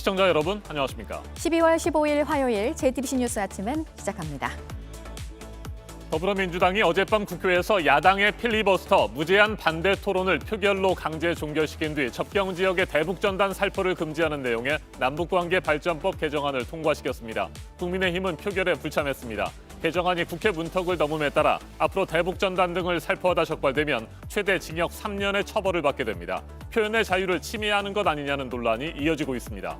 시청자 여러분, 안녕하십니까? 12월 15일 화요일 JTBC 뉴스 아침은 시작합니다. 더불어민주당이 어젯밤 국회에서 야당의 필리버스터, 무제한 반대 토론을 표결로 강제 종결시킨 뒤 접경 지역의 대북전단 살포를 금지하는 내용의 남북관계 발전법 개정안을 통과시켰습니다. 국민의힘은 표결에 불참했습니다. 개정안이 국회 문턱을 넘음에 따라 앞으로 대북전단 등을 살포하다 적발되면 최대 징역 3년의 처벌을 받게 됩니다. 표현의 자유를 침해하는 것 아니냐는 논란이 이어지고 있습니다.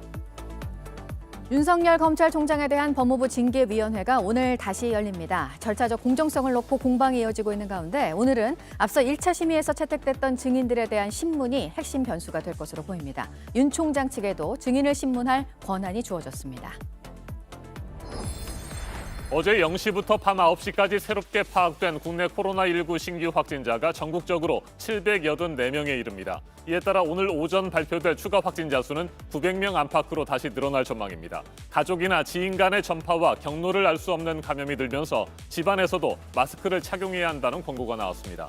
윤석열 검찰총장에 대한 법무부 징계위원회가 오늘 다시 열립니다. 절차적 공정성을 놓고 공방이 이어지고 있는 가운데 오늘은 앞서 1차 심의에서 채택됐던 증인들에 대한 신문이 핵심 변수가 될 것으로 보입니다. 윤 총장 측에도 증인을 신문할 권한이 주어졌습니다. 어제 0시부터 밤 9시까지 새롭게 파악된 국내 코로나19 신규 확진자가 전국적으로 784명에 이릅니다. 이에 따라 오늘 오전 발표될 추가 확진자 수는 900명 안팎으로 다시 늘어날 전망입니다. 가족이나 지인 간의 전파와 경로를 알 수 없는 감염이 늘면서 집안에서도 마스크를 착용해야 한다는 권고가 나왔습니다.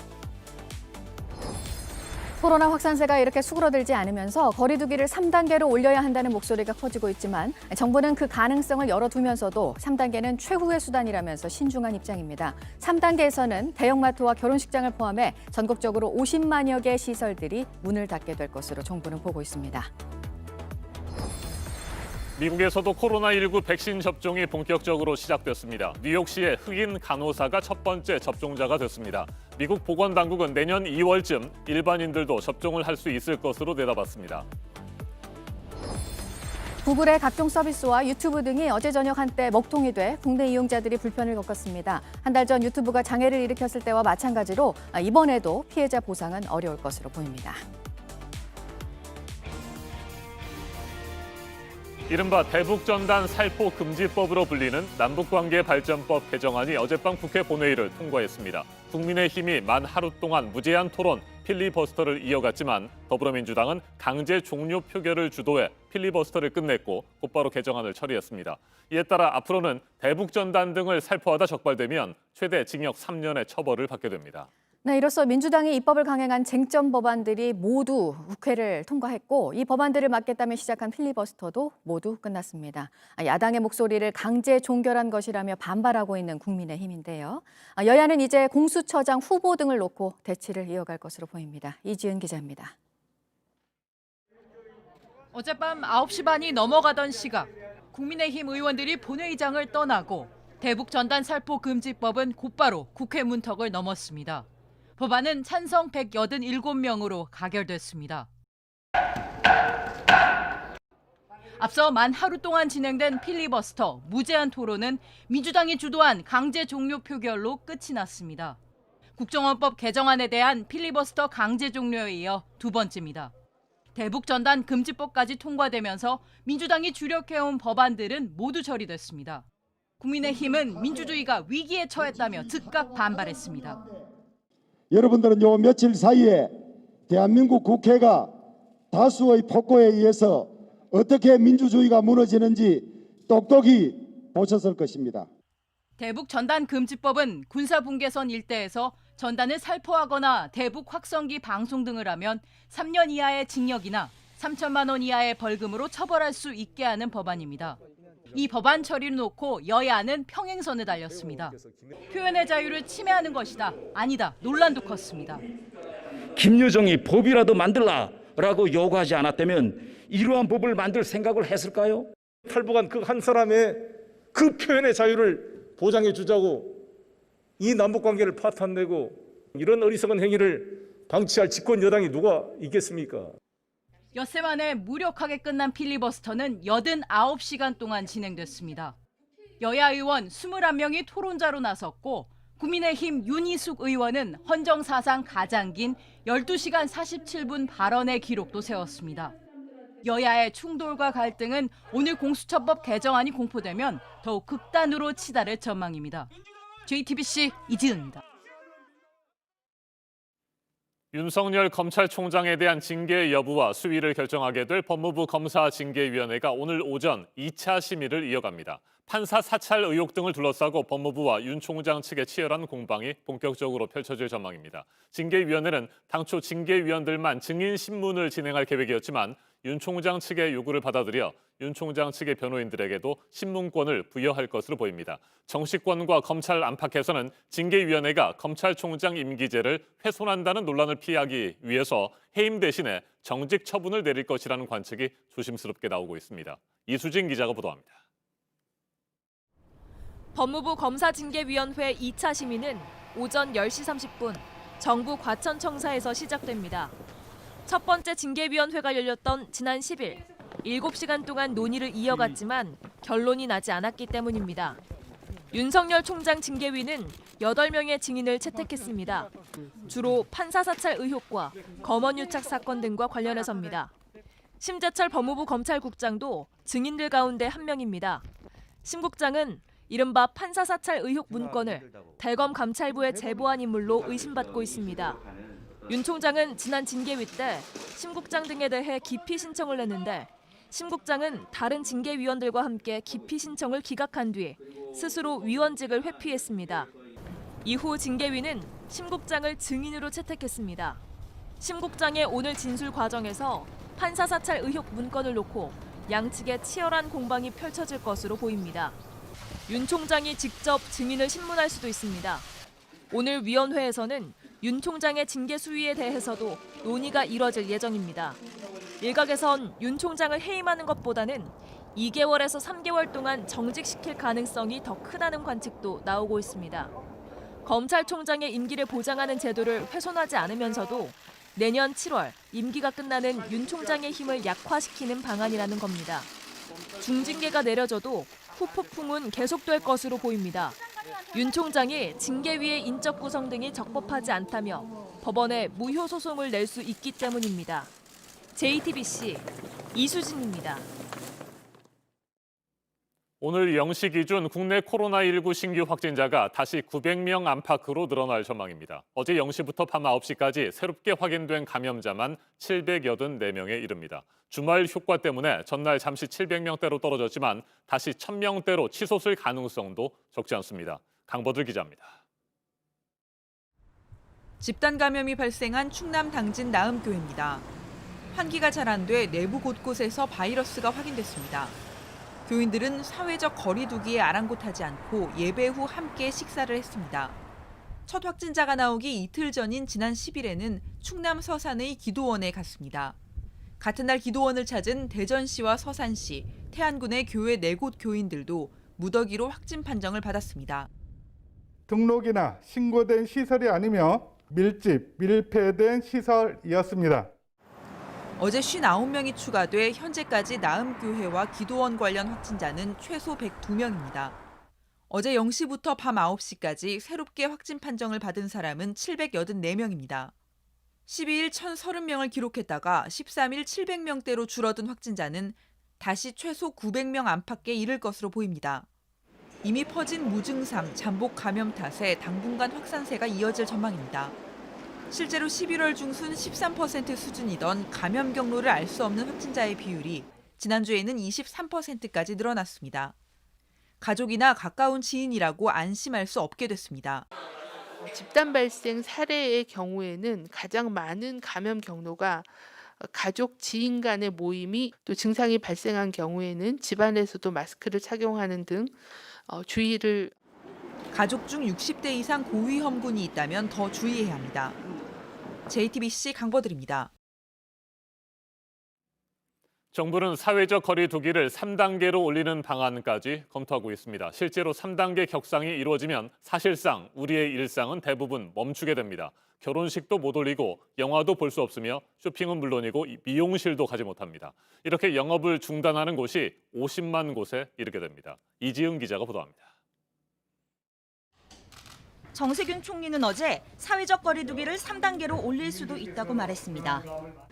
코로나 확산세가 이렇게 수그러들지 않으면서 거리 두기를 3단계로 올려야 한다는 목소리가 커지고 있지만 정부는 그 가능성을 열어두면서도 3단계는 최후의 수단이라면서 신중한 입장입니다. 3단계에서는 대형마트와 결혼식장을 포함해 전국적으로 50만여 개 시설들이 문을 닫게 될 것으로 정부는 보고 있습니다. 미국에서도 코로나19 백신 접종이 본격적으로 시작됐습니다. 뉴욕시의 흑인 간호사가 첫 번째 접종자가 됐습니다. 미국 보건당국은 내년 2월쯤 일반인들도 접종을 할 수 있을 것으로 내다봤습니다. 구글의 각종 서비스와 유튜브 등이 어제 저녁 한때 먹통이 돼 국내 이용자들이 불편을 겪었습니다. 한 달 전 유튜브가 장애를 일으켰을 때와 마찬가지로 이번에도 피해자 보상은 어려울 것으로 보입니다. 이른바 대북전단 살포 금지법으로 불리는 남북관계 발전법 개정안이 어젯밤 국회 본회의를 통과했습니다. 국민의힘이 만 하루 동안 무제한 토론, 필리버스터를 이어갔지만 더불어민주당은 강제 종료 표결을 주도해 필리버스터를 끝냈고 곧바로 개정안을 처리했습니다. 이에 따라 앞으로는 대북전단 등을 살포하다 적발되면 최대 징역 3년의 처벌을 받게 됩니다. 네, 이로써 민주당이 입법을 강행한 쟁점 법안들이 모두 국회를 통과했고 이 법안들을 막겠다며 시작한 필리버스터도 모두 끝났습니다. 야당의 목소리를 강제 종결한 것이라며 반발하고 있는 국민의힘인데요. 여야는 이제 공수처장 후보 등을 놓고 대치를 이어갈 것으로 보입니다. 이지은 기자입니다. 어젯밤 9시 반이 넘어가던 시각, 국민의힘 의원들이 본회의장을 떠나고 대북전단 살포 금지법은 곧바로 국회 문턱을 넘었습니다. 법안은 찬성 187명으로 가결됐습니다. 앞서 만 하루 동안 진행된 필리버스터, 무제한 토론은 민주당이 주도한 강제 종료 표결로 끝이 났습니다. 국정원법 개정안에 대한 필리버스터 강제 종료에 이어 두 번째입니다. 대북전단 금지법까지 통과되면서 민주당이 주력해온 법안들은 모두 처리됐습니다. 국민의힘은 민주주의가 위기에 처했다며 즉각 반발했습니다. 여러분들은 요 며칠 사이에 대한민국 국회가 다수의 폭거에 의해서 어떻게 민주주의가 무너지는지 똑똑히 보셨을 것입니다. 대북 전단 금지법은 군사분계선 일대에서 전단을 살포하거나 대북 확성기 방송 등을 하면 3년 이하의 징역이나 3천만 원 이하의 벌금으로 처벌할 수 있게 하는 법안입니다. 이 법안 처리를 놓고 여야는 평행선을 달렸습니다. 표현의 자유를 침해하는 것이다. 아니다. 논란도 컸습니다. 김여정이 법이라도 만들라라고 요구하지 않았다면 이러한 법을 만들 생각을 했을까요? 탈북한 그 한 사람의 그 표현의 자유를 보장해 주자고 이 남북관계를 파탄내고 이런 어리석은 행위를 방치할 집권 여당이 누가 있겠습니까? 엿새 만에 무력하게 끝난 필리버스터는 89시간 동안 진행됐습니다. 여야 의원 21명이 토론자로 나섰고 국민의힘 윤희숙 의원은 헌정사상 가장 긴 12시간 47분 발언의 기록도 세웠습니다. 여야의 충돌과 갈등은 오늘 공수처법 개정안이 공포되면 더욱 극단으로 치달을 전망입니다. JTBC 이지은입니다. 윤석열 검찰총장에 대한 징계 여부와 수위를 결정하게 될 법무부 검사징계위원회가 오늘 오전 2차 심의를 이어갑니다. 판사 사찰 의혹 등을 둘러싸고 법무부와 윤 총장 측의 치열한 공방이 본격적으로 펼쳐질 전망입니다. 징계위원회는 당초 징계위원들만 증인 신문을 진행할 계획이었지만 윤 총장 측의 요구를 받아들여 윤 총장 측의 변호인들에게도 신문권을 부여할 것으로 보입니다. 정치권과 검찰 안팎에서는 징계위원회가 검찰총장 임기제를 훼손한다는 논란을 피하기 위해서 해임 대신에 정직 처분을 내릴 것이라는 관측이 조심스럽게 나오고 있습니다. 이수진 기자가 보도합니다. 법무부 검사징계위원회 2차 심의는 오전 10시 30분 정부 과천청사에서 시작됩니다. 첫 번째 징계위원회가 열렸던 지난 10일 7시간 동안 논의를 이어갔지만 결론이 나지 않았기 때문입니다. 윤석열 총장 징계위는 8명의 증인을 채택했습니다. 주로 판사 사찰 의혹과 검언 유착 사건 등과 관련해서입니다. 심재철 법무부 검찰국장도 증인들 가운데 한 명입니다. 심 국장은 이른바 판사 사찰 의혹 문건을 대검 감찰부에 제보한 인물로 의심받고 있습니다. 윤 총장은 지난 징계위 때 심 국장 등에 대해 기피 신청을 냈는데 심 국장은 다른 징계위원들과 함께 기피 신청을 기각한 뒤 스스로 위원직을 회피했습니다. 이후 징계위는 심 국장을 증인으로 채택했습니다. 심 국장의 오늘 진술 과정에서 판사 사찰 의혹 문건을 놓고 양측의 치열한 공방이 펼쳐질 것으로 보입니다. 윤 총장이 직접 증인을 신문할 수도 있습니다. 오늘 위원회에서는 윤 총장의 징계 수위에 대해서도 논의가 이뤄질 예정입니다. 일각에선 윤 총장을 해임하는 것보다는 2개월에서 3개월 동안 정직시킬 가능성이 더 크다는 관측도 나오고 있습니다. 검찰총장의 임기를 보장하는 제도를 훼손하지 않으면서도 내년 7월 임기가 끝나는 윤 총장의 힘을 약화시키는 방안이라는 겁니다. 중징계가 내려져도 후폭풍은 계속될 것으로 보입니다. 윤 총장이 징계위의 인적 구성 등이 적법하지 않다며 법원에 무효 소송을 낼 수 있기 때문입니다. JTBC 이수진입니다. 오늘 0시 기준 국내 코로나19 신규 확진자가 다시 900명 안팎으로 늘어날 전망입니다. 어제 0시부터 밤 9시까지 새롭게 확인된 감염자만 784명에 이릅니다. 주말 효과 때문에 전날 잠시 700명대로 떨어졌지만 다시 1000명대로 치솟을 가능성도 적지 않습니다. 강버들 기자입니다. 집단 감염이 발생한 충남 당진 나음교회입니다. 환기가 잘 안 돼 내부 곳곳에서 바이러스가 확인됐습니다. 교인들은 사회적 거리 두기에 아랑곳하지 않고 예배 후 함께 식사를 했습니다. 첫 확진자가 나오기 이틀 전인 지난 10일에는 충남 서산의 기도원에 갔습니다. 같은 날 기도원을 찾은 대전시와 서산시, 태안군의 교회 4곳 교인들도 무더기로 확진 판정을 받았습니다. 등록이나 신고된 시설이 아니며 밀집, 밀폐된 시설이었습니다. 어제 59명이 추가돼 현재까지 나음교회와 기도원 관련 확진자는 최소 102명입니다. 어제 0시부터 밤 9시까지 새롭게 확진 판정을 받은 사람은 784명입니다. 12일 1,030명을 기록했다가 13일 700명대로 줄어든 확진자는 다시 최소 900명 안팎에 이를 것으로 보입니다. 이미 퍼진 무증상, 잠복 감염 탓에 당분간 확산세가 이어질 전망입니다. 실제로 11월 중순 13% 수준이던 감염 경로를 알 수 없는 확진자의 비율이 지난주에는 23%까지 늘어났습니다. 가족이나 가까운 지인이라고 안심할 수 없게 됐습니다. 집단 발생 사례의 경우에는 가장 많은 감염 경로가 가족, 지인 간의 모임이 또 증상이 발생한 경우에는 집안에서도 마스크를 착용하는 등 주의를 가족 중 60대 이상 고위험군이 있다면 더 주의해야 합니다. JTBC 강버들입니다. 정부는 사회적 거리 두기를 3단계로 올리는 방안까지 검토하고 있습니다. 실제로 3단계 격상이 이루어지면 사실상 우리의 일상은 대부분 멈추게 됩니다. 결혼식도 못 올리고 영화도 볼 수 없으며 쇼핑은 물론이고 미용실도 가지 못합니다. 이렇게 영업을 중단하는 곳이 50만 곳에 이르게 됩니다. 이지은 기자가 보도합니다. 정세균 총리는 어제 사회적 거리 두기를 3단계로 올릴 수도 있다고 말했습니다.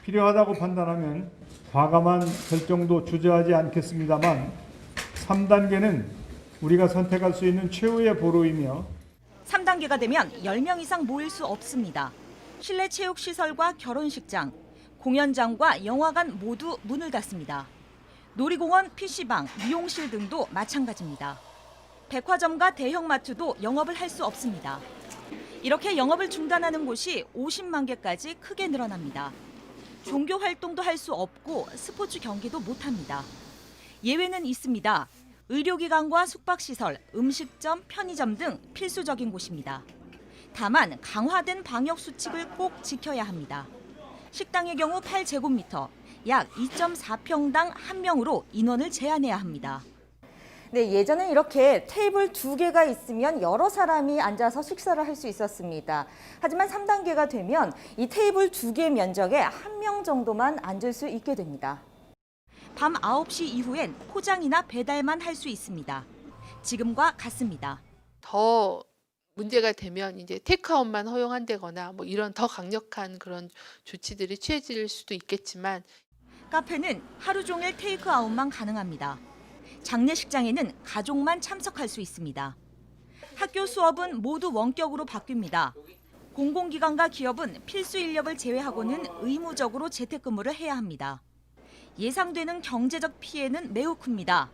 필요하다고 판단하면 과감한 결정도 주저하지 않겠습니다만 3단계는 우리가 선택할 수 있는 최후의 보루이며 3단계가 되면 10명 이상 모일 수 없습니다. 실내 체육시설과 결혼식장, 공연장과 영화관 모두 문을 닫습니다. 놀이공원, PC방, 미용실 등도 마찬가지입니다. 백화점과 대형마트도 영업을 할 수 없습니다. 이렇게 영업을 중단하는 곳이 50만 개까지 크게 늘어납니다. 종교 활동도 할 수 없고 스포츠 경기도 못합니다. 예외는 있습니다. 의료기관과 숙박시설, 음식점, 편의점 등 필수적인 곳입니다. 다만 강화된 방역수칙을 꼭 지켜야 합니다. 식당의 경우 8제곱미터, 약 2.4평당 1명으로 인원을 제한해야 합니다. 네, 예전엔 이렇게 테이블 2개가 있으면 여러 사람이 앉아서 식사를 할 수 있었습니다. 하지만 3단계가 되면 이 테이블 2개 면적에 1명 정도만 앉을 수 있게 됩니다. 밤 9시 이후엔 포장이나 배달만 할 수 있습니다. 지금과 같습니다. 더 문제가 되면 이제 테이크아웃만 허용한다거나 뭐 이런 더 강력한 그런 조치들이 취해질 수도 있겠지만 카페는 하루 종일 테이크아웃만 가능합니다. 장례식장에는 가족만 참석할 수 있습니다. 학교 수업은 모두 원격으로 바뀝니다. 공공기관과 기업은 필수 인력을 제외하고는 의무적으로 재택근무를 해야 합니다. 예상되는 경제적 피해는 매우 큽니다.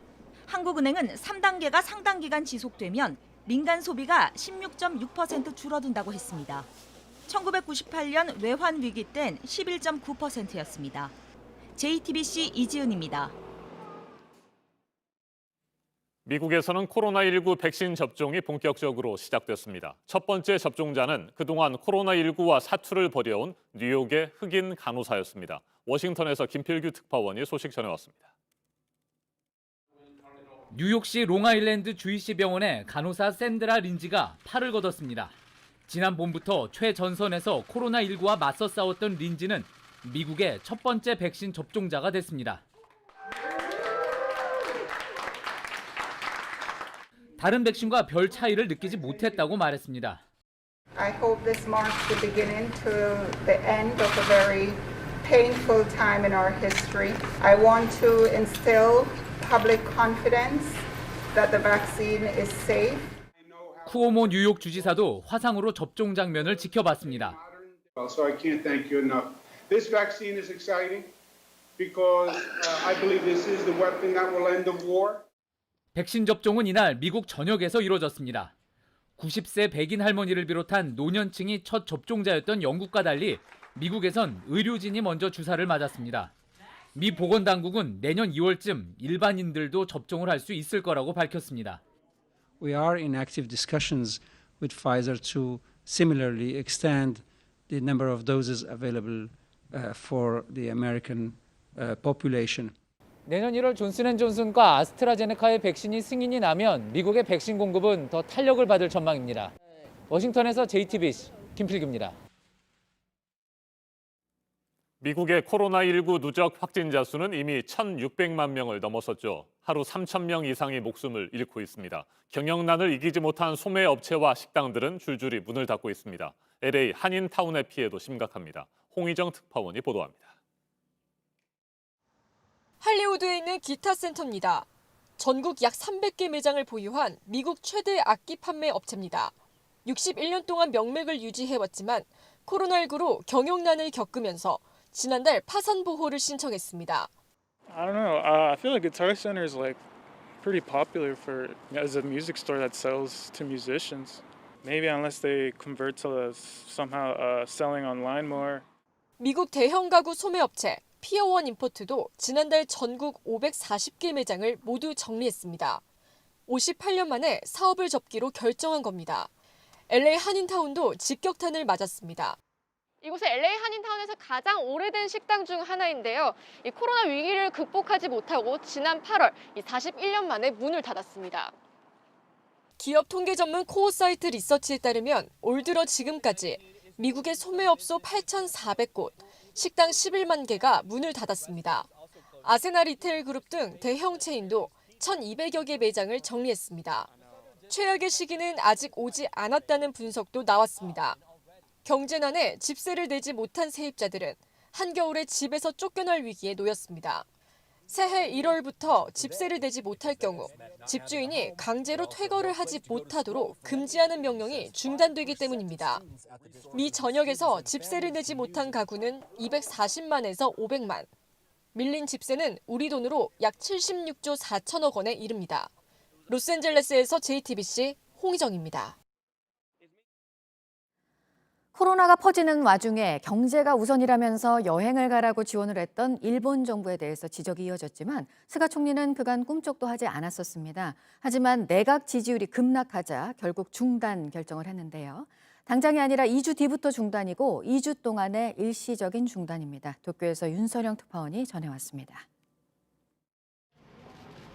한국은행은 3단계가 상당 기간 지속되면 민간 소비가 16.6% 줄어든다고 했습니다. 1998년 외환 위기 땐 11.9%였습니다. JTBC 이지은입니다. 미국에서는 코로나19 백신 접종이 본격적으로 시작됐습니다. 첫 번째 접종자는 그동안 코로나19와 사투를 벌여온 뉴욕의 흑인 간호사였습니다. 워싱턴에서 김필규 특파원이 소식 전해왔습니다. 뉴욕시 롱아일랜드 주이시 병원의 간호사 샌드라 린지가 팔을 걷었습니다. 지난 봄부터 최전선에서 코로나19와 맞서 싸웠던 린지는 미국의 첫 번째 백신 접종자가 됐습니다. 다른 백신과 별 차이를 느끼지 못했다고 말했습니다. I hope this marks the beginning to the end of a very painful time in our history. I want to instill public confidence that the vaccine is safe. 쿠오모 뉴욕 주지사도 화상으로 접종 장면을 지켜봤습니다. So I can't thank you enough. This vaccine is exciting because I believe this is the weapon that will end the war. 백신 접종은 이날 미국 전역에서 이루어졌습니다. 90세 백인 할머니를 비롯한 노년층이 첫 접종자였던 영국과 달리 미국에선 의료진이 먼저 주사를 맞았습니다. 미 보건당국은 내년 2월쯤 일반인들도 접종을 할 수 있을 거라고 밝혔습니다. We are in active discussions with Pfizer to similarly extend the number of doses available for the American population. 내년 1월 존슨앤존슨과 아스트라제네카의 백신이 승인이 나면 미국의 백신 공급은 더 탄력을 받을 전망입니다. 워싱턴에서 JTBC 김필규입니다. 미국의 코로나19 누적 확진자 수는 이미 1,600만 명을 넘어섰죠. 하루 3,000명 이상이 목숨을 잃고 있습니다. 경영난을 이기지 못한 소매업체와 식당들은 줄줄이 문을 닫고 있습니다. LA 한인타운의 피해도 심각합니다. 홍희정 특파원이 보도합니다. 할리우드에 있는 기타 센터입니다. 전국 약 300개 매장을 보유한 미국 최대 악기 판매 업체입니다. 61년 동안 명맥을 유지해왔지만 코로나19로 경영난을 겪으면서 지난달 파산 보호를 신청했습니다. I don't know. I feel like Guitar Center is like pretty popular for as a music store that sells to musicians. Maybe unless they convert to somehow selling online more. 미국 대형 가구 소매업체 피어원 임포트도 지난달 전국 540개 매장을 모두 정리했습니다. 58년 만에 사업을 접기로 결정한 겁니다. LA 한인타운도 직격탄을 맞았습니다. 이곳은 LA 한인타운에서 가장 오래된 식당 중 하나인데요. 이 코로나 위기를 극복하지 못하고 지난 8월 41년 만에 문을 닫았습니다. 기업 통계 전문 코어 사이트 리서치에 따르면 올 들어 지금까지 미국의 소매업소 8,400곳, 식당 11만 개가 문을 닫았습니다. 아세나 리테일 그룹 등 대형 체인도 1,200여 개 매장을 정리했습니다. 최악의 시기는 아직 오지 않았다는 분석도 나왔습니다. 경제난에 집세를 내지 못한 세입자들은 한겨울에 집에서 쫓겨날 위기에 놓였습니다. 새해 1월부터 집세를 내지 못할 경우 집주인이 강제로 퇴거를 하지 못하도록 금지하는 명령이 중단되기 때문입니다. 미 전역에서 집세를 내지 못한 가구는 240만에서 500만, 밀린 집세는 우리 돈으로 약 76조 4천억 원에 이릅니다. 로스앤젤레스에서 JTBC 홍희정입니다. 코로나가 퍼지는 와중에 경제가 우선이라면서 여행을 가라고 지원을 했던 일본 정부에 대해서 지적이 이어졌지만 스가 총리는 그간 꿈쩍도 하지 않았었습니다. 하지만 내각 지지율이 급락하자 결국 중단 결정을 했는데요. 당장이 아니라 2주 뒤부터 중단이고 2주 동안의 일시적인 중단입니다. 도쿄에서 윤서령 특파원이 전해왔습니다.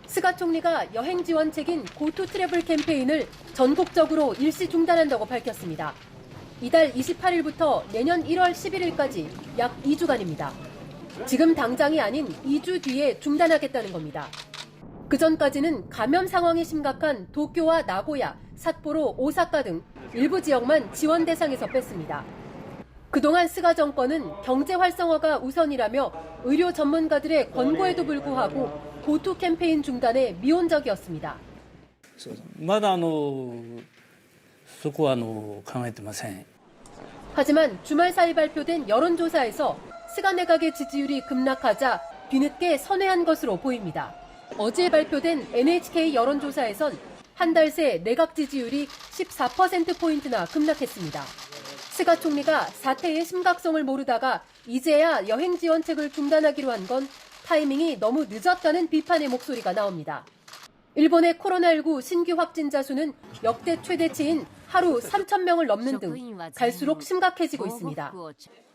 스가 총리가 여행 지원책인 고투 트래블 캠페인을 전국적으로 일시 중단한다고 밝혔습니다. 이달 28일부터 내년 1월 11일까지 약 2주간입니다. 지금 당장이 아닌 2주 뒤에 중단하겠다는 겁니다. 그전까지는 감염 상황이 심각한 도쿄와 나고야, 삿포로, 오사카 등 일부 지역만 지원 대상에서 뺐습니다. 그동안 스가 정권은 경제 활성화가 우선이라며 의료 전문가들의 권고에도 불구하고 고투 캠페인 중단에 미온적이었습니다. まだそこは考えてません。 하지만 주말 사이 발표된 여론조사에서 스가 내각의 지지율이 급락하자 뒤늦게 선회한 것으로 보입니다. 어제 발표된 NHK 여론조사에선 한 달 새 내각 지지율이 14%포인트나 급락했습니다. 스가 총리가 사태의 심각성을 모르다가 이제야 여행 지원책을 중단하기로 한 건 타이밍이 너무 늦었다는 비판의 목소리가 나옵니다. 일본의 코로나19 신규 확진자 수는 역대 최대치인 하루 3,000명을 넘는 등 갈수록 심각해지고 있습니다.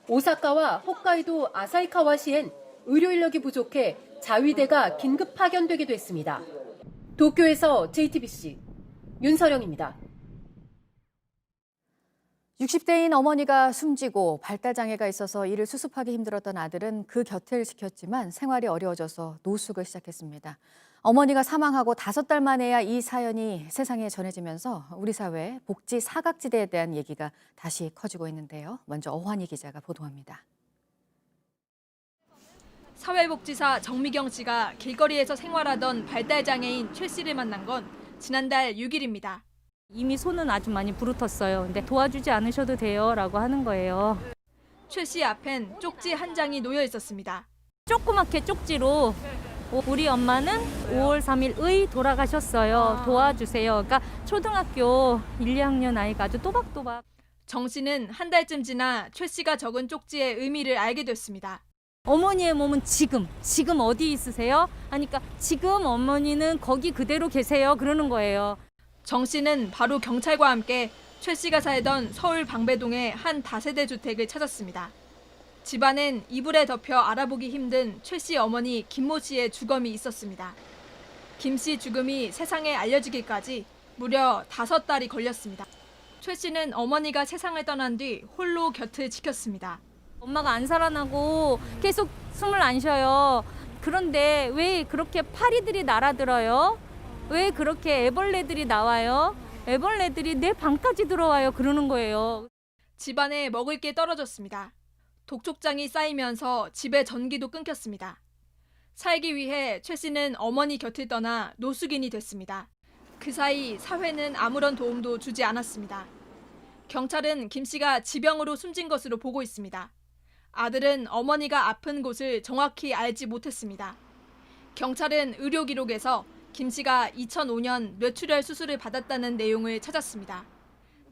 오사카와 홋카이도 아사히카와시엔 의료 인력이 부족해 자위대가 긴급 파견되기도 했습니다. 도쿄에서 JTBC 윤서령입니다. 60대인 어머니가 숨지고 발달장애가 있어서 이를 수습하기 힘들었던 아들은 그 곁을 지켰지만 생활이 어려워져서 노숙을 시작했습니다. 어머니가 사망하고 5달 만에야 이 사연이 세상에 전해지면서 우리 사회 복지 사각지대에 대한 얘기가 다시 커지고 있는데요. 먼저 어환희 기자가 보도합니다. 사회복지사 정미경 씨가 길거리에서 생활하던 발달장애인 최 씨를 만난 건 지난달 6일입니다. 이미 손은 아주 많이 부르텄어요. 근데 도와주지 않으셔도 돼요 라고 하는 거예요. 최 씨 앞엔 쪽지 한 장이 놓여 있었습니다. 조그맣게 쪽지로 우리 엄마는 5월 3일의 돌아가셨어요. 도와주세요. 그러니까 초등학교 1, 2학년 아이가 아주 또박또박. 정 씨는 한 달쯤 지나 최 씨가 적은 쪽지의 의미를 알게 됐습니다. 어머니의 몸은 지금 어디 있으세요? 하니까 지금 어머니는 거기 그대로 계세요. 그러는 거예요. 정 씨는 바로 경찰과 함께 최 씨가 살던 서울 방배동의 한 다세대 주택을 찾았습니다. 집안엔 이불에 덮여 알아보기 힘든 최 씨 어머니 김모 씨의 주검이 있었습니다. 김 씨 죽음이 세상에 알려지기까지 무려 5달이 걸렸습니다. 최 씨는 어머니가 세상을 떠난 뒤 홀로 곁을 지켰습니다. 엄마가 안 살아나고 계속 숨을 안 쉬어요. 그런데 왜 그렇게 파리들이 날아들어요? 왜 그렇게 애벌레들이 나와요? 애벌레들이 내 방까지 들어와요. 그러는 거예요. 집안에 먹을 게 떨어졌습니다. 독촉장이 쌓이면서 집의 전기도 끊겼습니다. 살기 위해 최 씨는 어머니 곁을 떠나 노숙인이 됐습니다. 그 사이 사회는 아무런 도움도 주지 않았습니다. 경찰은 김 씨가 지병으로 숨진 것으로 보고 있습니다. 아들은 어머니가 아픈 곳을 정확히 알지 못했습니다. 경찰은 의료 기록에서 김 씨가 2005년 뇌출혈 수술을 받았다는 내용을 찾았습니다.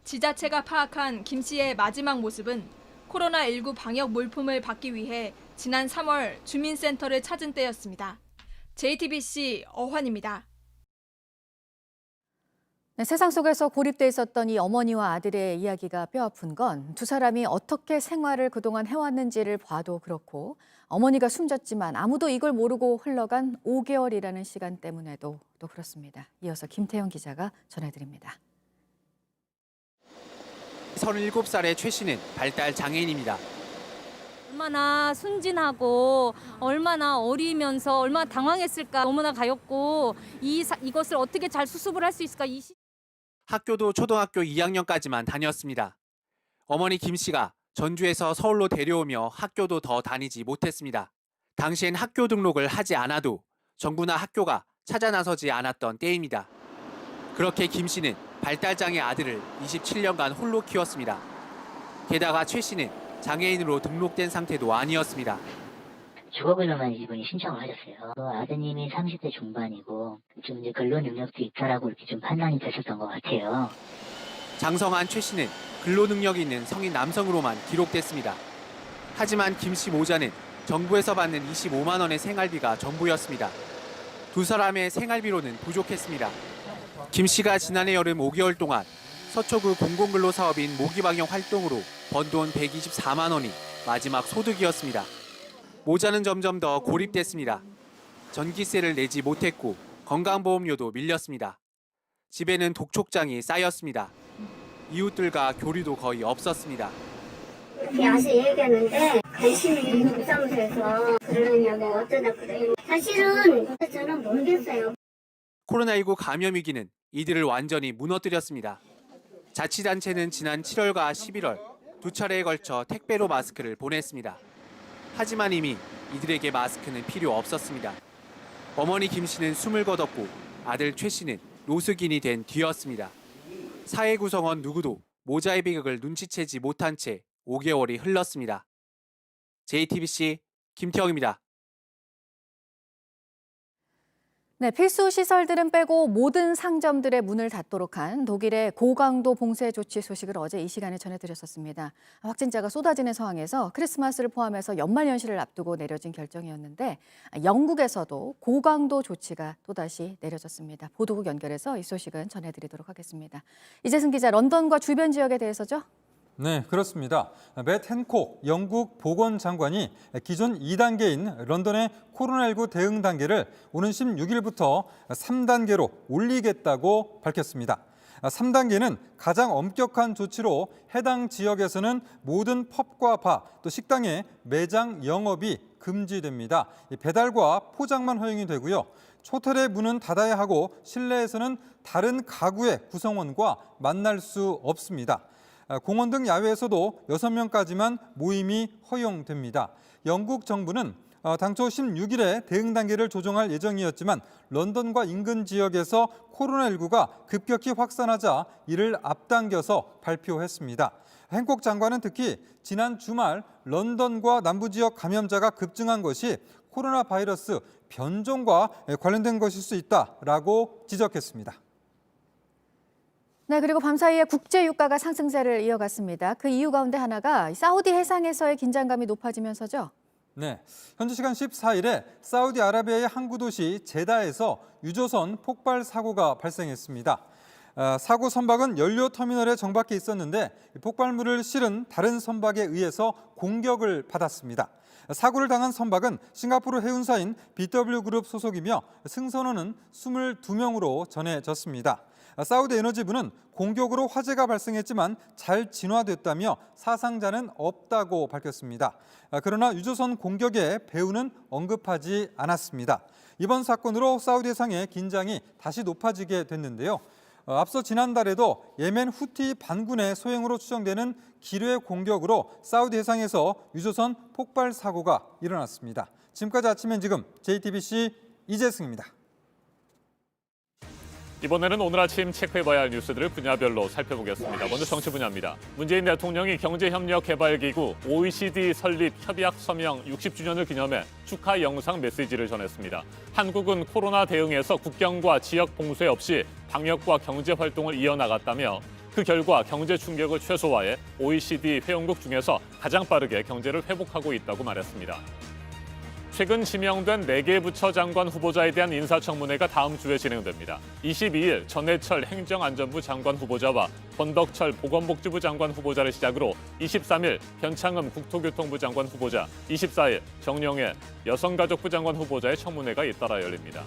지자체가 파악한 김 씨의 마지막 모습은 코로나19 방역 물품을 받기 위해 지난 3월 주민센터를 찾은 때였습니다. JTBC 어환입니다. 네, 세상 속에서 고립돼 있었던 이 어머니와 아들의 이야기가 뼈아픈 건 두 사람이 어떻게 생활을 그동안 해왔는지를 봐도 그렇고 어머니가 숨졌지만 아무도 이걸 모르고 흘러간 5개월이라는 시간 때문에도 또 그렇습니다. 이어서 김태형 기자가 전해드립니다. 37살의 최 씨는 발달 장애인입니다. 얼마나 순진하고 얼마나 어리면서 얼마나 당황했을까. 너무나 가엾고 이것을 어떻게 잘 수습을 할 수 있을까. 학교도 초등학교 2학년까지만 다녔습니다. 어머니 김 씨가 전주에서 서울로 데려오며 학교도 더 다니지 못했습니다. 당시엔 학교 등록을 하지 않아도 정부나 학교가 찾아 나서지 않았던 때입니다. 그렇게 김 씨는 발달장애 아들을 27년간 홀로 키웠습니다. 게다가 최 씨는 장애인으로 등록된 상태도 아니었습니다. 주거근로만 이분이 신청을 하셨어요. 아드님이 30대 중반이고 좀 이제 근로 능력도 있다라고 이렇게 좀 판단이 되셨던 것 같아요. 장성한 최 씨는 근로 능력이 있는 성인 남성으로만 기록됐습니다. 하지만 김 씨 모자는 정부에서 받는 25만 원의 생활비가 전부였습니다. 두 사람의 생활비로는 부족했습니다. 김 씨가 지난해 여름 5개월 동안 서초구 공공근로 사업인 모기방역 활동으로 번 돈 124만 원이 마지막 소득이었습니다. 모자는 점점 더 고립됐습니다. 전기세를 내지 못했고 건강보험료도 밀렸습니다. 집에는 독촉장이 쌓였습니다. 이웃들과 교류도 거의 없었습니다. 와서 얘기했는데 관심이 있는 사무소에서 그러냐고 어쩌다 그래요. 사실은 저는 모르겠어요. 코로나19 감염 위기는 이들을 완전히 무너뜨렸습니다. 자치단체는 지난 7월과 11월 두 차례에 걸쳐 택배로 마스크를 보냈습니다. 하지만 이미 이들에게 마스크는 필요 없었습니다. 어머니 김 씨는 숨을 거뒀고 아들 최 씨는 노숙인이 된 뒤였습니다. 사회 구성원 누구도 모자의 비극을 눈치채지 못한 채 5개월이 흘렀습니다. JTBC 김태형입니다. 네, 필수 시설들은 빼고 모든 상점들의 문을 닫도록 한 독일의 고강도 봉쇄 조치 소식을 어제 이 시간에 전해드렸었습니다. 확진자가 쏟아지는 상황에서 크리스마스를 포함해서 연말 연시를 앞두고 내려진 결정이었는데 영국에서도 고강도 조치가 또다시 내려졌습니다. 보도국 연결해서 이 소식은 전해드리도록 하겠습니다. 이재승 기자, 런던과 주변 지역에 대해서죠? 네, 그렇습니다. 맷 핸콕 영국 보건장관이 기존 2단계인 런던의 코로나19 대응 단계를 오는 16일부터 3단계로 올리겠다고 밝혔습니다. 3단계는 가장 엄격한 조치로 해당 지역에서는 모든 펍과 바, 또 식당의 매장 영업이 금지됩니다. 배달과 포장만 허용이 되고요. 호텔의 문은 닫아야 하고 실내에서는 다른 가구의 구성원과 만날 수 없습니다. 공원 등 야외에서도 6명까지만 모임이 허용됩니다. 영국 정부는 당초 16일에 대응 단계를 조정할 예정이었지만 런던과 인근 지역에서 코로나19가 급격히 확산하자 이를 앞당겨서 발표했습니다. 핸콕 장관은 특히 지난 주말 런던과 남부 지역 감염자가 급증한 것이 코로나 바이러스 변종과 관련된 것일 수 있다라고 지적했습니다. 네, 그리고 밤사이에 국제 유가가 상승세를 이어갔습니다. 그 이유 가운데 하나가 사우디 해상에서의 긴장감이 높아지면서죠. 네, 현지 시간 14일에 사우디아라비아의 항구 도시 제다에서 유조선 폭발 사고가 발생했습니다. 사고 선박은 연료 터미널에 정박해 있었는데 폭발물을 실은 다른 선박에 의해서 공격을 받았습니다. 사고를 당한 선박은 싱가포르 해운사인 BW그룹 소속이며 승선원은 22명으로 전해졌습니다. 사우디 에너지부는 공격으로 화재가 발생했지만 잘 진화됐다며 사상자는 없다고 밝혔습니다. 그러나 유조선 공격의 배후는 언급하지 않았습니다. 이번 사건으로 사우디 해상의 긴장이 다시 높아지게 됐는데요. 앞서 지난달에도 예멘 후티 반군의 소행으로 추정되는 기뢰 공격으로 사우디 해상에서 유조선 폭발 사고가 일어났습니다. 지금까지 아침엔 지금 JTBC 이재승입니다. 이번에는 오늘 아침 체크해봐야 할 뉴스들을 분야별로 살펴보겠습니다. 먼저 정치 분야입니다. 문재인 대통령이 경제협력개발기구 OECD 설립 협약 서명 60주년을 기념해 축하 영상 메시지를 전했습니다. 한국은 코로나 대응에서 국경과 지역 봉쇄 없이 방역과 경제 활동을 이어나갔다며 그 결과 경제 충격을 최소화해 OECD 회원국 중에서 가장 빠르게 경제를 회복하고 있다고 말했습니다. 최근 지명된 4개 부처 장관 후보자에 대한 인사청문회가 다음 주에 진행됩니다. 22일 전해철 행정안전부 장관 후보자와 권덕철 보건복지부 장관 후보자를 시작으로 23일 변창흠 국토교통부 장관 후보자, 24일 정영애 여성가족부 장관 후보자의 청문회가 잇따라 열립니다.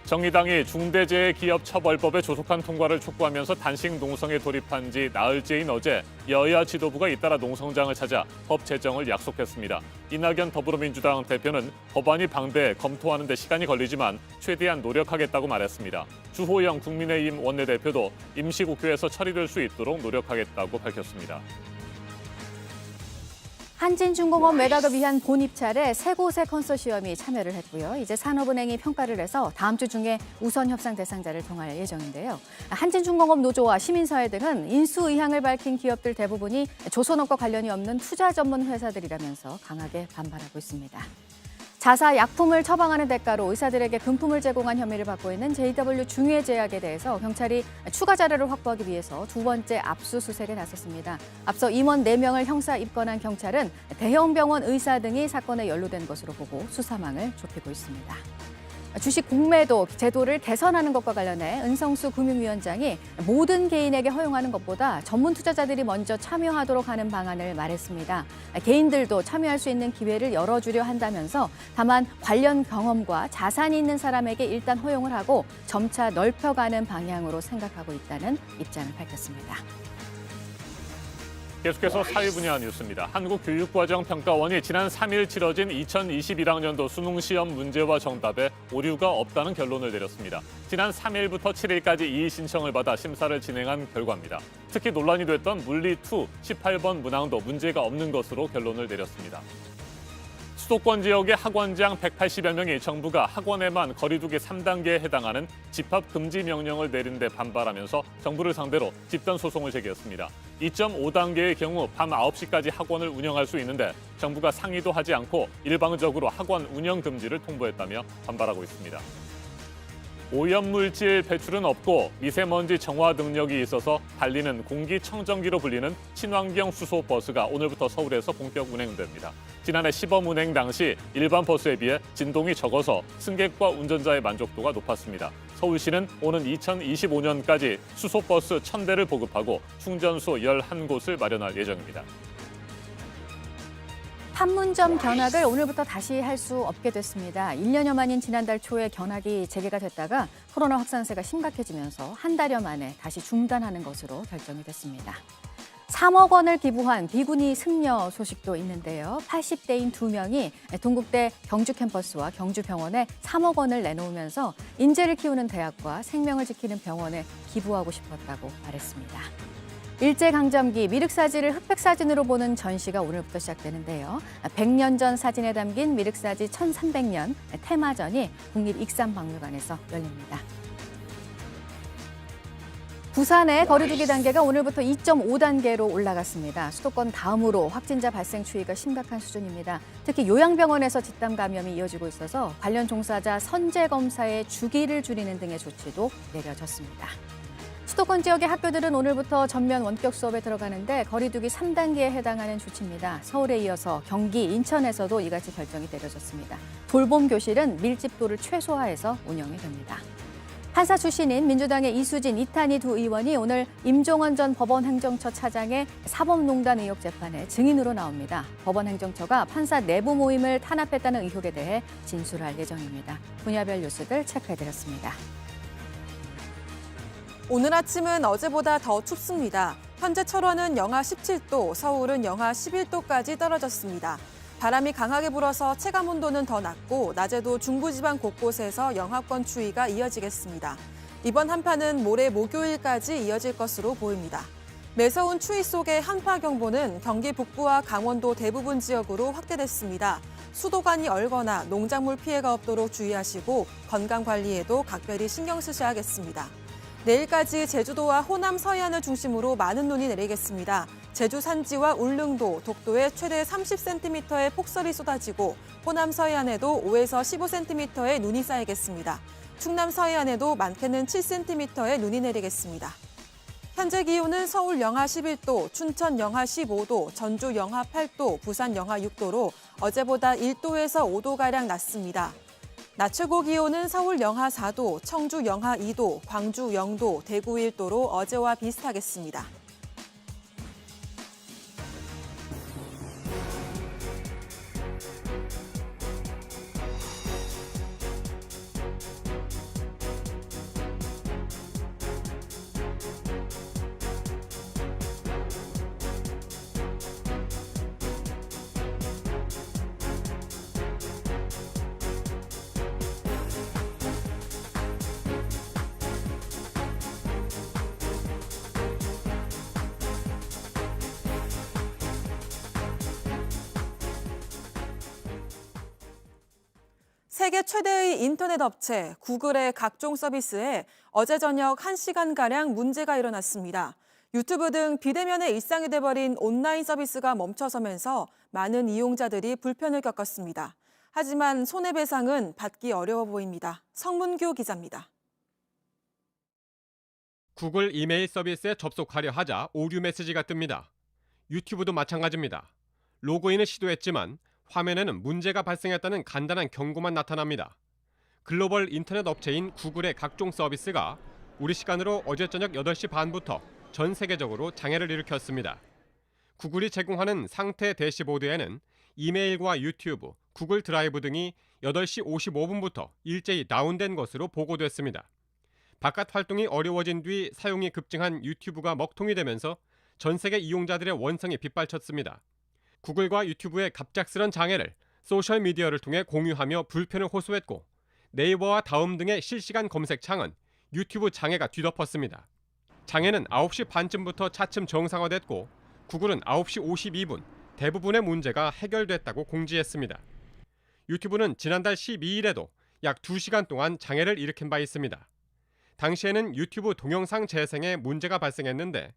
정의당이 중대재해기업처벌법의 조속한 통과를 촉구하면서 단식 농성에 돌입한 지 나흘째인 어제 여야 지도부가 잇따라 농성장을 찾아 법 제정을 약속했습니다. 이낙연 더불어민주당 대표는 법안이 방대해 검토하는 데 시간이 걸리지만 최대한 노력하겠다고 말했습니다. 주호영 국민의힘 원내대표도 임시국회에서 처리될 수 있도록 노력하겠다고 밝혔습니다. 한진중공업 매각을 위한 본입찰에 세 곳의 컨소시엄이 참여를 했고요. 이제 산업은행이 평가를 해서 다음 주 중에 우선 협상 대상자를 정할 예정인데요. 한진중공업 노조와 시민사회 등은 인수 의향을 밝힌 기업들 대부분이 조선업과 관련이 없는 투자 전문 회사들이라면서 강하게 반발하고 있습니다. 자사 약품을 처방하는 대가로 의사들에게 금품을 제공한 혐의를 받고 있는 JW 중외제약에 대해서 경찰이 추가 자료를 확보하기 위해서 두 번째 압수수색에 나섰습니다. 앞서 임원 4명을 형사 입건한 경찰은 대형 병원 의사 등이 사건에 연루된 것으로 보고 수사망을 좁히고 있습니다. 주식 공매도 제도를 개선하는 것과 관련해 은성수 금융위원장이 모든 개인에게 허용하는 것보다 전문 투자자들이 먼저 참여하도록 하는 방안을 말했습니다. 개인들도 참여할 수 있는 기회를 열어주려 한다면서 다만 관련 경험과 자산이 있는 사람에게 일단 허용을 하고 점차 넓혀가는 방향으로 생각하고 있다는 입장을 밝혔습니다. 계속해서 사회 분야 뉴스입니다. 한국교육과정평가원이 지난 3일 치러진 2021학년도 수능시험 문제와 정답에 오류가 없다는 결론을 내렸습니다. 지난 3일부터 7일까지 이의 신청을 받아 심사를 진행한 결과입니다. 특히 논란이 됐던 물리2 18번 문항도 문제가 없는 것으로 결론을 내렸습니다. 수도권 지역의 학원장 180여 명이 정부가 학원에만 거리두기 3단계에 해당하는 집합 금지 명령을 내린 데 반발하면서 정부를 상대로 집단 소송을 제기했습니다. 2.5단계의 경우 밤 9시까지 학원을 운영할 수 있는데 정부가 상의도 하지 않고 일방적으로 학원 운영 금지를 통보했다며 반발하고 있습니다. 오염물질 배출은 없고 미세먼지 정화 능력이 있어서 달리는 공기청정기로 불리는 친환경 수소버스가 오늘부터 서울에서 본격 운행됩니다. 지난해 시범 운행 당시 일반 버스에 비해 진동이 적어서 승객과 운전자의 만족도가 높았습니다. 서울시는 오는 2025년까지 수소버스 1,000대를 보급하고 충전소 11곳을 마련할 예정입니다. 판문점 견학을 오늘부터 다시 할 수 없게 됐습니다. 1년여 만인 지난달 초에 견학이 재개가 됐다가 코로나 확산세가 심각해지면서 한 달여 만에 다시 중단하는 것으로 결정이 됐습니다. 3억 원을 기부한 비구니 승려 소식도 있는데요. 80대인 2명이 동국대 경주 캠퍼스와 경주병원에 3억 원을 내놓으면서 인재를 키우는 대학과 생명을 지키는 병원에 기부하고 싶었다고 말했습니다. 일제강점기 미륵사지를 흑백사진으로 보는 전시가 오늘부터 시작되는데요. 100년 전 사진에 담긴 미륵사지 1300년 테마전이 국립익산박물관에서 열립니다. 부산의 거리두기 단계가 오늘부터 2.5단계로 올라갔습니다. 수도권 다음으로 확진자 발생 추이가 심각한 수준입니다. 특히 요양병원에서 집단 감염이 이어지고 있어서 관련 종사자 선제 검사의 주기를 줄이는 등의 조치도 내려졌습니다. 수도권 지역의 학교들은 오늘부터 전면 원격 수업에 들어가는데 거리두기 3단계에 해당하는 조치입니다. 서울에 이어서 경기, 인천에서도 이같이 결정이 내려졌습니다. 돌봄 교실은 밀집도를 최소화해서 운영이 됩니다. 판사 출신인 민주당의 이수진, 이탄희 두 의원이 오늘 임종원 전 법원행정처 차장의 사법농단 의혹 재판에 증인으로 나옵니다. 법원행정처가 판사 내부 모임을 탄압했다는 의혹에 대해 진술할 예정입니다. 분야별 뉴스들 체크해드렸습니다. 오늘 아침은 어제보다 더 춥습니다. 현재 철원은 영하 17도, 서울은 영하 11도까지 떨어졌습니다. 바람이 강하게 불어서 체감 온도는 더 낮고 낮에도 중부지방 곳곳에서 영하권 추위가 이어지겠습니다. 이번 한파는 모레 목요일까지 이어질 것으로 보입니다. 매서운 추위 속에 한파경보는 경기 북부와 강원도 대부분 지역으로 확대됐습니다. 수도관이 얼거나 농작물 피해가 없도록 주의하시고 건강관리에도 각별히 신경 쓰셔야겠습니다. 내일까지 제주도와 호남 서해안을 중심으로 많은 눈이 내리겠습니다. 제주 산지와 울릉도, 독도에 최대 30cm의 폭설이 쏟아지고 호남 서해안에도 5에서 15cm의 눈이 쌓이겠습니다. 충남 서해안에도 많게는 7cm의 눈이 내리겠습니다. 현재 기온은 서울 영하 11도, 춘천 영하 15도, 전주 영하 8도, 부산 영하 6도로 어제보다 1도에서 5도가량 낮습니다. 낮 최고 기온은 서울 영하 4도, 청주 영하 2도, 광주 0도, 대구 1도로 어제와 비슷하겠습니다. 세계 최대의 인터넷 업체 구글의 각종 서비스에 어제 저녁 1시간가량 문제가 일어났습니다. 유튜브 등 비대면의 일상이 돼버린 온라인 서비스가 멈춰서면서 많은 이용자들이 불편을 겪었습니다. 하지만 손해배상은 받기 어려워 보입니다. 성문규 기자입니다. 구글 이메일 서비스에 접속하려 하자 오류 메시지가 뜹니다. 유튜브도 마찬가지입니다. 로그인을 시도했지만 화면에는 문제가 발생했다는 간단한 경고만 나타납니다. 글로벌 인터넷 업체인 구글의 각종 서비스가 우리 시간으로 어제 저녁 8시 반부터 전 세계적으로 장애를 일으켰습니다. 구글이 제공하는 상태 대시보드에는 이메일과 유튜브, 구글 드라이브 등이 8시 55분부터 일제히 다운된 것으로 보고됐습니다. 바깥 활동이 어려워진 뒤 사용이 급증한 유튜브가 먹통이 되면서 전 세계 이용자들의 원성이 빗발쳤습니다. 구글과 유튜브의 갑작스런 장애를 소셜미디어를 통해 공유하며 불편을 호소했고 네이버와 다음 등의 실시간 검색창은 유튜브 장애가 뒤덮었습니다. 장애는 9시 반쯤부터 차츰 정상화됐고 구글은 9시 52분 대부분의 문제가 해결됐다고 공지했습니다. 유튜브는 지난달 12일에도 약 2시간 동안 장애를 일으킨 바 있습니다. 당시에는 유튜브 동영상 재생에 문제가 발생했는데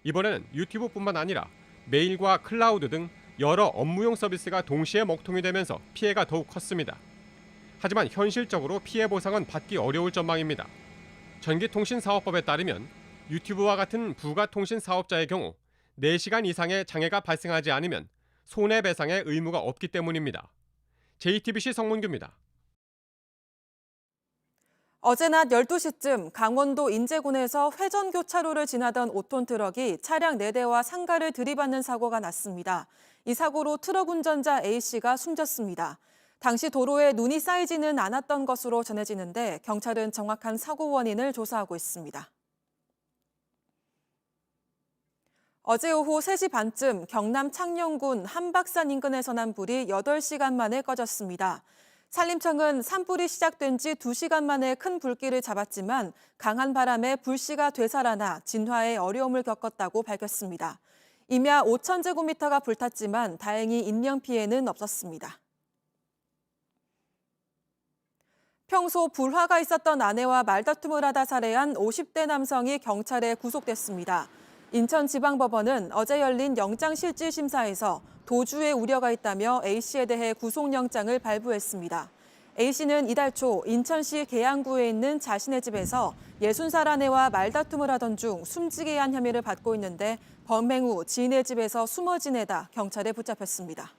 이번에는 유튜브뿐만 아니라 메일과 클라우드 등 여러 업무용 서비스가 동시에 먹통이 되면서 피해가 더욱 컸습니다. 하지만 현실적으로 피해 보상은 받기 어려울 전망입니다. 전기통신사업법에 따르면 유튜브와 같은 부가통신 사업자의 경우 4시간 이상의 장애가 발생하지 않으면 손해배상의 의무가 없기 때문입니다. JTBC 성문규입니다. 어제 낮 12시쯤 강원도 인제군에서 회전교차로를 지나던 5톤 트럭이 차량 4대와 상가를 들이받는 사고가 났습니다. 이 사고로 트럭 운전자 A씨가 숨졌습니다. 당시 도로에 눈이 쌓이지는 않았던 것으로 전해지는데 경찰은 정확한 사고 원인을 조사하고 있습니다. 어제 오후 3시 반쯤 경남 창녕군 한박산 인근에서 난 불이 8시간 만에 꺼졌습니다. 산림청은 산불이 시작된 지 2시간 만에 큰 불길을 잡았지만 강한 바람에 불씨가 되살아나 진화에 어려움을 겪었다고 밝혔습니다. 임야 5,000제곱미터가 불탔지만 다행히 인명피해는 없었습니다. 평소 불화가 있었던 아내와 말다툼을 하다 살해한 50대 남성이 경찰에 구속됐습니다. 인천지방법원은 어제 열린 영장실질심사에서 도주의 우려가 있다며 A씨에 대해 구속영장을 발부했습니다. A씨는 이달 초 인천시 계양구에 있는 자신의 집에서 60살 아내와 말다툼을 하던 중 숨지게 한 혐의를 받고 있는데 범행 후 지인의 집에서 숨어 지내다 경찰에 붙잡혔습니다.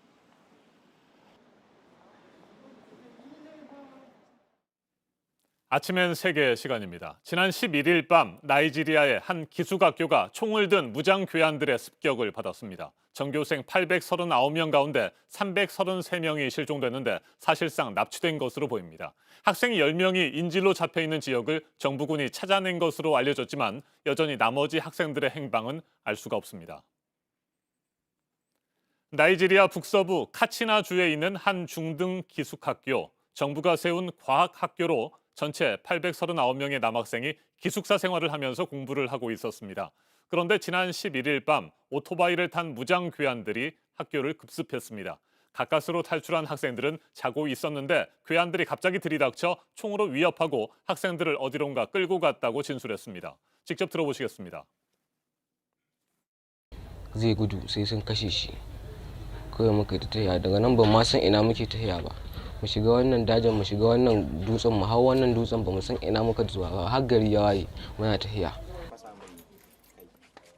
아침엔 세계 시간입니다. 지난 11일 밤 나이지리아의 한 기숙학교가 총을 든 무장괴한들의 습격을 받았습니다. 전교생 839명 가운데 333명이 실종됐는데 사실상 납치된 것으로 보입니다. 학생 10명이 인질로 잡혀있는 지역을 정부군이 찾아낸 것으로 알려졌지만 여전히 나머지 학생들의 행방은 알 수가 없습니다. 나이지리아 북서부 카치나주에 있는 한 중등 기숙학교, 정부가 세운 과학학교로 전체 839명의 남학생이 기숙사 생활을 하면서 공부를 하고 있었습니다. 그런데 지난 11일 밤 오토바이를 탄 무장괴한들이 학교를 급습했습니다. 가까스로 탈출한 학생들은 자고 있었는데 괴한들이 갑자기 들이닥쳐 총으로 위협하고 학생들을 어디론가 끌고 갔다고 진술했습니다. 직접 들어보시겠습니다. zai gudu sai sun kashe shi kawai muka yi ta tafiya daga nan ban ma san ina muke tafiya ba mu shiga wannan dajin mu shiga wannan dutsen mu hau wannan dutsen ba mu san ina muka zuwa ba har gari ya waye muna tafiya.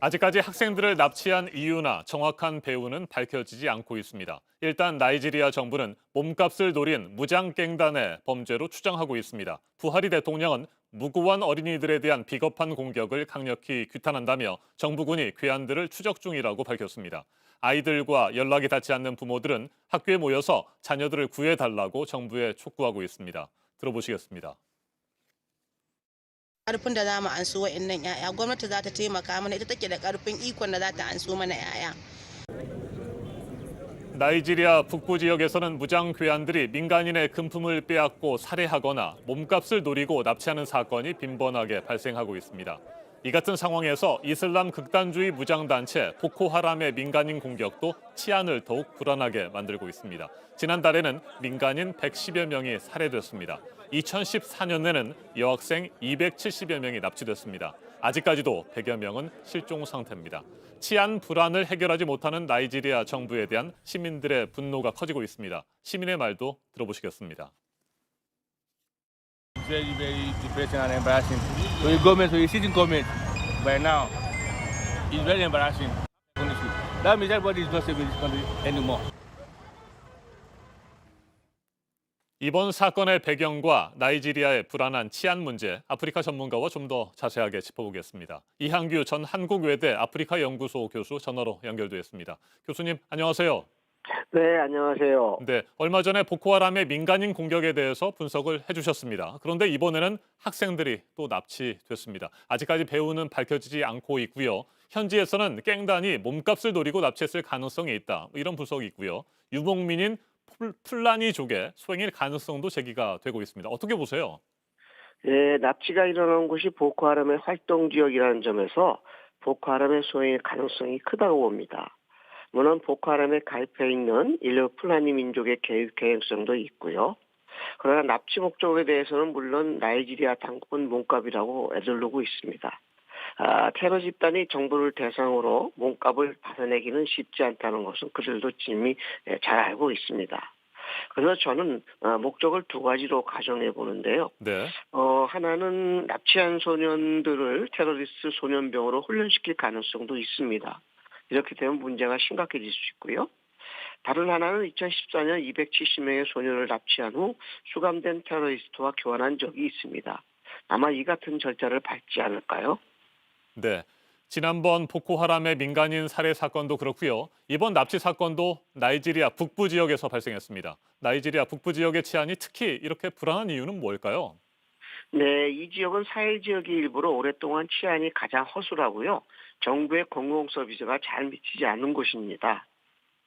아직까지 학생들을 납치한 이유나 정확한 배후는 밝혀지지 않고 있습니다. 일단 나이지리아 정부는 몸값을 노린 무장갱단의 범죄로 추정하고 있습니다. 부하리 대통령은 무고한 어린이들에 대한 비겁한 공격을 강력히 규탄한다며 정부군이 괴한들을 추적 중이라고 밝혔습니다. 아이들과 연락이 닿지 않는 부모들은 학교에 모여서 자녀들을 구해달라고 정부에 촉구하고 있습니다. 들어보시겠습니다. ƙarfin da za mu anso wa'annan 'ya'ya gwamnati za ta taimaka mana ita take da ƙarfin ikon da za ta anso mana 'ya'ya. 나이지리아 북부 지역에서는 무장 괴한들이 민간인의 금품을 빼앗고 살해하거나 몸값을 노리고 납치하는 사건이 빈번하게 발생하고 있습니다. 이 같은 상황에서 이슬람 극단주의 무장단체 보코하람의 민간인 공격도 치안을 더욱 불안하게 만들고 있습니다. 지난달에는 민간인 110여 명이 살해됐습니다. 2014년에는 여학생 270여 명이 납치됐습니다. 아직까지도 100여 명은 실종 상태입니다. 치안 불안을 해결하지 못하는 나이지리아 정부에 대한 시민들의 분노가 커지고 있습니다. 시민의 말도 들어보시겠습니다. Very, very depressing and embarrassing. So the government, so the sitting government, by now, is very embarrassing. Honestly, that means everybody is not safe in this country anymore. 이번 사건의 배경과 나이지리아의 불안한 치안 문제, 아프리카 전문가와 좀 더 자세하게 짚어보겠습니다. 이항규 전 한국외대 아프리카 연구소 교수 전화로 연결돼 있습니다. 교수님, 안녕하세요. 네, 안녕하세요. 네, 얼마 전에 보코하람의 민간인 공격에 대해서 분석을 해주셨습니다. 그런데 이번에는 학생들이 또 납치됐습니다. 아직까지 배후는 밝혀지지 않고 있고요. 현지에서는 갱단이 몸값을 노리고 납치했을 가능성이 있다. 이런 분석이 있고요. 유목민인 풀라니족의 소행일 가능성도 제기가 되고 있습니다. 어떻게 보세요? 네, 납치가 일어난 곳이 보코하람의 활동 지역이라는 점에서 보코하람의 소행일 가능성이 크다고 봅니다. 물론 보코하람에 가입해 있는 인류 풀라니 민족의 개입 개연성도 있고요. 그러나 납치 목적에 대해서는 물론 나이지리아 당국은 몸값이라고 애들르고 있습니다. 테러 집단이 정부를 대상으로 몸값을 받아내기는 쉽지 않다는 것은 그들도 이미 잘 알고 있습니다. 그래서 저는 목적을 두 가지로 가정해 보는데요. 네. 하나는 납치한 소년들을 테러리스트 소년병으로 훈련시킬 가능성도 있습니다. 이렇게 되면 문제가 심각해질 수 있고요. 다른 하나는 2014년 270명의 소년을 납치한 후 수감된 테러리스트와 교환한 적이 있습니다. 아마 이 같은 절차를 밟지 않을까요? 네. 지난번 보코하람의 민간인 살해 사건도 그렇고요. 이번 납치 사건도 나이지리아 북부 지역에서 발생했습니다. 나이지리아 북부 지역의 치안이 특히 이렇게 불안한 이유는 뭘까요? 네, 이 지역은 사해 지역의 일부로 오랫동안 치안이 가장 허술하고요. 정부의 공공 서비스가 잘 미치지 않는 곳입니다.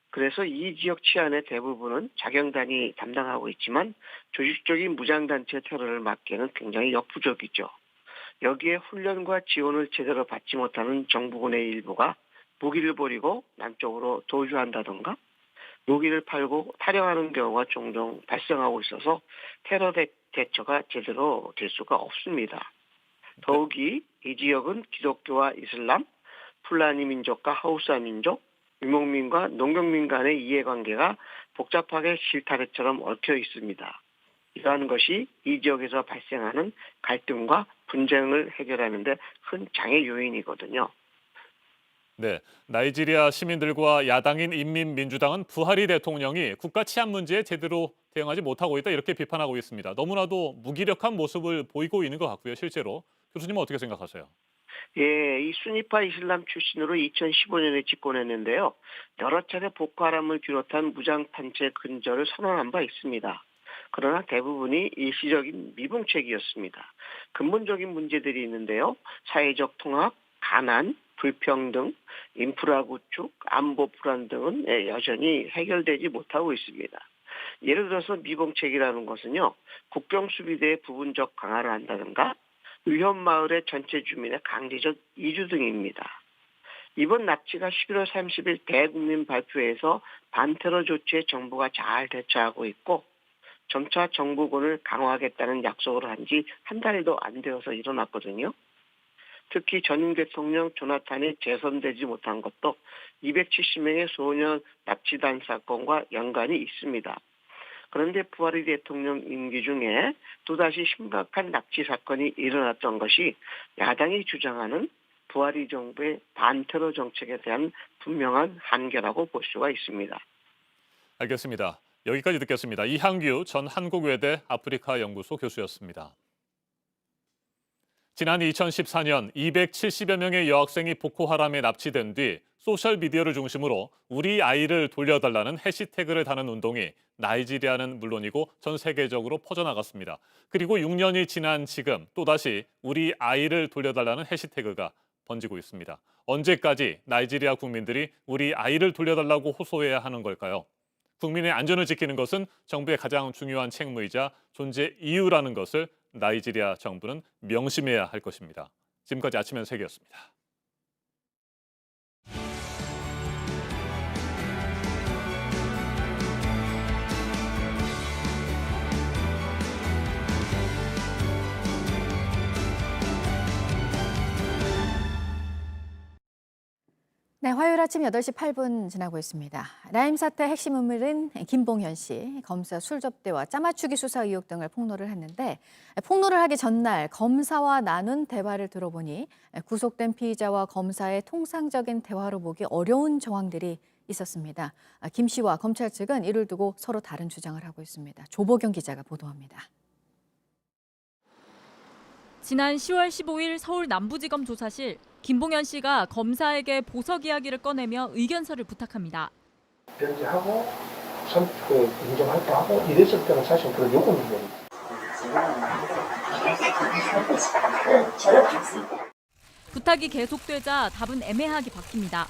그래서 이 지역 치안의 대부분은 자경단이 담당하고 있지만 조직적인 무장단체 테러를 막기에는 굉장히 역부족이죠. 여기에 훈련과 지원을 제대로 받지 못하는 정부군의 일부가 무기를 버리고 남쪽으로 도주한다던가 무기를 팔고 탈영하는 경우가 종종 발생하고 있어서 테러 대처가 제대로 될 수가 없습니다. 더욱이 이 지역은 기독교와 이슬람, 풀라니 민족과 하우사 민족, 유목민과 농경민 간의 이해관계가 복잡하게 실타래처럼 얽혀 있습니다. 이러한 것이 이 지역에서 발생하는 갈등과 분쟁을 해결하는 데 큰 장애 요인이거든요. 네, 나이지리아 시민들과 야당인 인민민주당은 부하리 대통령이 국가 치안 문제에 제대로 대응하지 못하고 있다 이렇게 비판하고 있습니다. 너무나도 무기력한 모습을 보이고 있는 것 같고요. 실제로 교수님은 어떻게 생각하세요? 예, 이 수니파 이슬람 출신으로 2015년에 집권했는데요. 여러 차례 보코하람을 비롯한 무장단체 근절을 선언한 바 있습니다. 그러나 대부분이 일시적인 미봉책이었습니다. 근본적인 문제들이 있는데요. 사회적 통합, 가난, 불평등, 인프라 구축, 안보 불안 등은 여전히 해결되지 못하고 있습니다. 예를 들어서 미봉책이라는 것은요. 국경수비대의 부분적 강화를 한다든가 위험마을의 전체 주민의 강제적 이주 등입니다. 이번 납치가 11월 30일 대국민 발표에서 반테러 조치에 정부가 잘 대처하고 있고 점차 정부군을 강화하겠다는 약속을 한 지 한 달도 안 되어서 일어났거든요. 특히 전임 대통령 조나탄이 재선되지 못한 것도 270명의 소년 납치단 사건과 연관이 있습니다. 그런데 부하리 대통령 임기 중에 또다시 심각한 납치 사건이 일어났던 것이 야당이 주장하는 부하리 정부의 반테러 정책에 대한 분명한 한계라고 볼 수가 있습니다. 알겠습니다. 여기까지 듣겠습니다. 이항규 전 한국외대 아프리카 연구소 교수였습니다. 지난 2014년 270여 명의 여학생이 보코하람에 납치된 뒤 소셜미디어를 중심으로 우리 아이를 돌려달라는 해시태그를 다는 운동이 나이지리아는 물론이고 전 세계적으로 퍼져나갔습니다. 그리고 6년이 지난 지금 또다시 우리 아이를 돌려달라는 해시태그가 번지고 있습니다. 언제까지 나이지리아 국민들이 우리 아이를 돌려달라고 호소해야 하는 걸까요? 국민의 안전을 지키는 것은 정부의 가장 중요한 책무이자 존재 이유라는 것을 나이지리아 정부는 명심해야 할 것입니다. 지금까지 아침엔 세계였습니다. 네, 화요일 아침 8시 8분 지나고 있습니다. 라임 사태 핵심 인물인 김봉현 씨, 검사 술 접대와 짜맞추기 수사 의혹 등을 폭로를 했는데 폭로를 하기 전날 검사와 나눈 대화를 들어보니 구속된 피의자와 검사의 통상적인 대화로 보기 어려운 정황들이 있었습니다. 김 씨와 검찰 측은 이를 두고 서로 다른 주장을 하고 있습니다. 조보경 기자가 보도합니다. 지난 10월 15일 서울 남부지검 조사실, 김봉현 씨가 검사에게 보석 이야기를 꺼내며 의견서를 부탁합니다. 변제하고 인정할까 하고 이랬을 때는 사실 그런 요구는 있는 부탁이 계속되자 답은 애매하게 바뀝니다.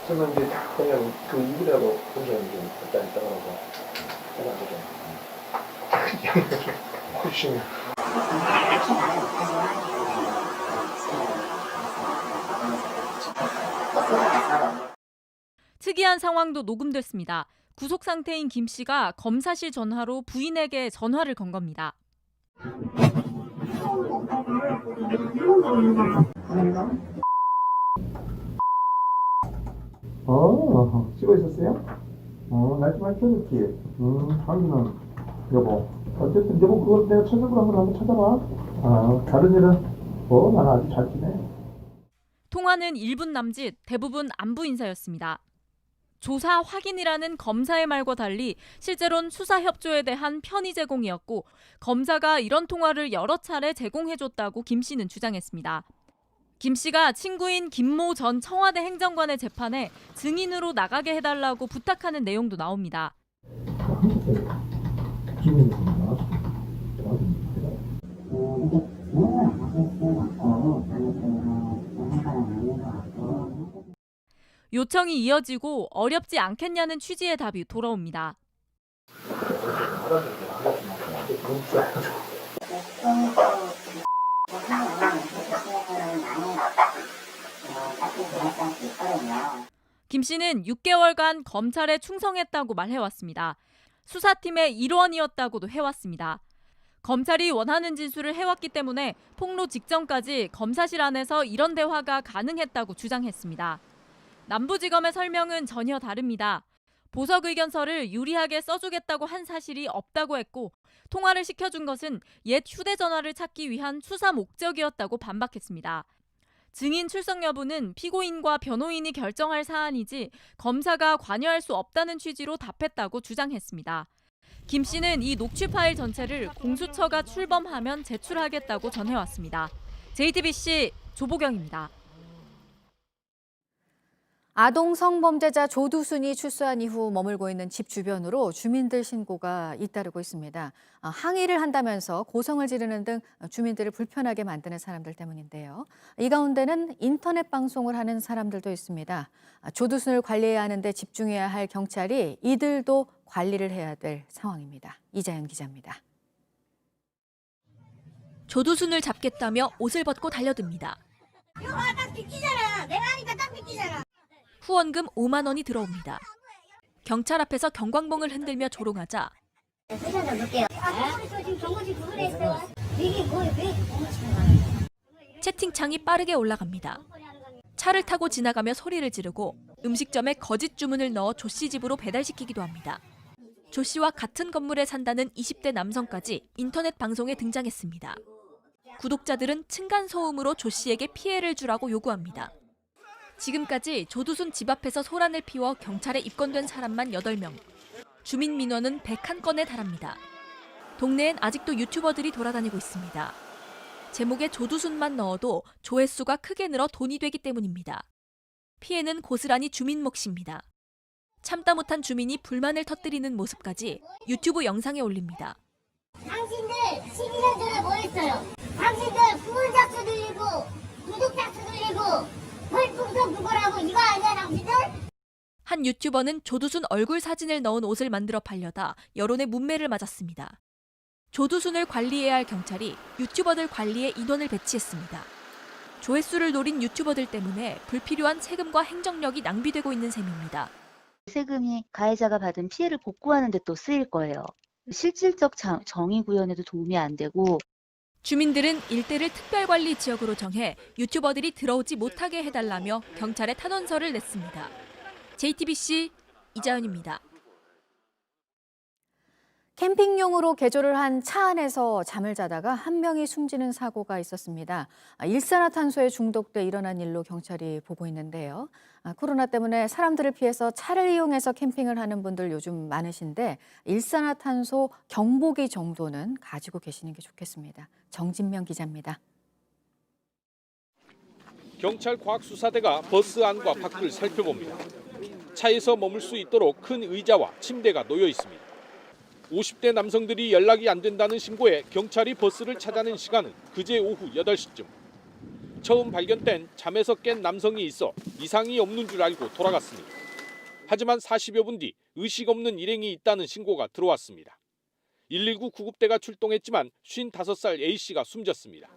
저는 이제 그냥 그 이후라도 본전이 좀 일단 있다고 해서 훨씬 특이한 상황도 녹음됐습니다. 구속 상태인 김 씨가 검사실 전화로 부인에게 전화를 건 겁니다. 찍어 있었어요? 날 좀 알려줬지. 자기는 여보. 어쨌든 여보 그걸 내가 찾아보라고 한번 찾아봐. 다른 일은 나는 아주 잘 지내. 통화는 1분 남짓, 대부분 안부 인사였습니다. 조사 확인이라는 검사의 말과 달리 실제로는 수사 협조에 대한 편의 제공이었고 검사가 이런 통화를 여러 차례 제공해줬다고 김 씨는 주장했습니다. 김 씨가 친구인 김모 전 청와대 행정관의 재판에 증인으로 나가게 해달라고 부탁하는 내용도 나옵니다. 요청이 이어지고 어렵지 않겠냐는 취지의 답이 돌아옵니다. 김 씨는 6개월간 검찰에 충성했다고 말해왔습니다. 수사팀의 일원이었다고도 해왔습니다. 검찰이 원하는 진술을 해왔기 때문에 폭로 직전까지 검사실 안에서 이런 대화가 가능했다고 주장했습니다. 남부지검의 설명은 전혀 다릅니다. 보석 의견서를 유리하게 써주겠다고 한 사실이 없다고 했고 통화를 시켜준 것은 옛 휴대전화를 찾기 위한 수사 목적이었다고 반박했습니다. 증인 출석 여부는 피고인과 변호인이 결정할 사안이지 검사가 관여할 수 없다는 취지로 답했다고 주장했습니다. 김 씨는 이 녹취 파일 전체를 공수처가 출범하면 제출하겠다고 전해왔습니다. JTBC 조보경입니다. 아동 성범죄자 조두순이 출소한 이후 머물고 있는 집 주변으로 주민들 신고가 잇따르고 있습니다. 항의를 한다면서 고성을 지르는 등 주민들을 불편하게 만드는 사람들 때문인데요. 이 가운데는 인터넷 방송을 하는 사람들도 있습니다. 조두순을 관리해야 하는데 집중해야 할 경찰이 이들도 관리를 해야 될 상황입니다. 이자연 기자입니다. 조두순을 잡겠다며 옷을 벗고 달려듭니다. 이거 딱 비키잖아. 내가 하니까 딱 비키잖아. 후원금 5만 원이 들어옵니다. 경찰 앞에서 경광봉을 흔들며 조롱하자 수사자 볼게요. 저 지금 경고지 그거에 있어요. 이게 왜 채팅창이 빠르게 올라갑니다. 차를 타고 지나가며 소리를 지르고 음식점에 거짓 주문을 넣어 조 씨 집으로 배달시키기도 합니다. 조 씨와 같은 건물에 산다는 20대 남성까지 인터넷 방송에 등장했습니다. 구독자들은 층간소음으로 조 씨에게 피해를 주라고 요구합니다. 지금까지 조두순 집 앞에서 소란을 피워 경찰에 입건된 사람만 8명. 주민 민원은 101건에 달합니다. 동네엔 아직도 유튜버들이 돌아다니고 있습니다. 제목에 조두순만 넣어도 조회수가 크게 늘어 돈이 되기 때문입니다. 피해는 고스란히 주민 몫입니다. 참다 못한 주민이 불만을 터뜨리는 모습까지 유튜브 영상에 올립니다. 당신들 12년 전에 뭐 했어요? 당신들 구독자 수 늘리고 구독자 수 늘리고 벌풍선 그거라고 이거 아니야 당신들? 한 유튜버는 조두순 얼굴 사진을 넣은 옷을 만들어 팔려다 여론의 문매를 맞았습니다. 조두순을 관리해야 할 경찰이 유튜버들 관리에 인원을 배치했습니다. 조회수를 노린 유튜버들 때문에 불필요한 세금과 행정력이 낭비되고 있는 셈입니다. 세금이 가해자가 받은 피해를 복구하는 데 또 쓰일 거예요. 실질적 정의 구현에도 도움이 안 되고 주민들은 일대를 특별관리 지역으로 정해 유튜버들이 들어오지 못하게 해달라며 경찰에 탄원서를 냈습니다. JTBC 이자연입니다. 캠핑용으로 개조를 한 차 안에서 잠을 자다가 한 명이 숨지는 사고가 있었습니다. 일산화탄소에 중독돼 일어난 일로 경찰이 보고 있는데요. 코로나 때문에 사람들을 피해서 차를 이용해서 캠핑을 하는 분들 요즘 많으신데 일산화탄소 경보기 정도는 가지고 계시는 게 좋겠습니다. 정진명 기자입니다. 경찰 과학수사대가 버스 안과 밖을 살펴봅니다. 차에서 머물 수 있도록 큰 의자와 침대가 놓여 있습니다. 50대 남성들이 연락이 안 된다는 신고에 경찰이 버스를 찾아낸 시간은 그제 오후 8시쯤. 처음 발견된 잠에서 깬 남성이 있어 이상이 없는 줄 알고 돌아갔습니다. 하지만 40여 분 뒤 의식 없는 일행이 있다는 신고가 들어왔습니다. 119 구급대가 출동했지만 55살 A씨가 숨졌습니다.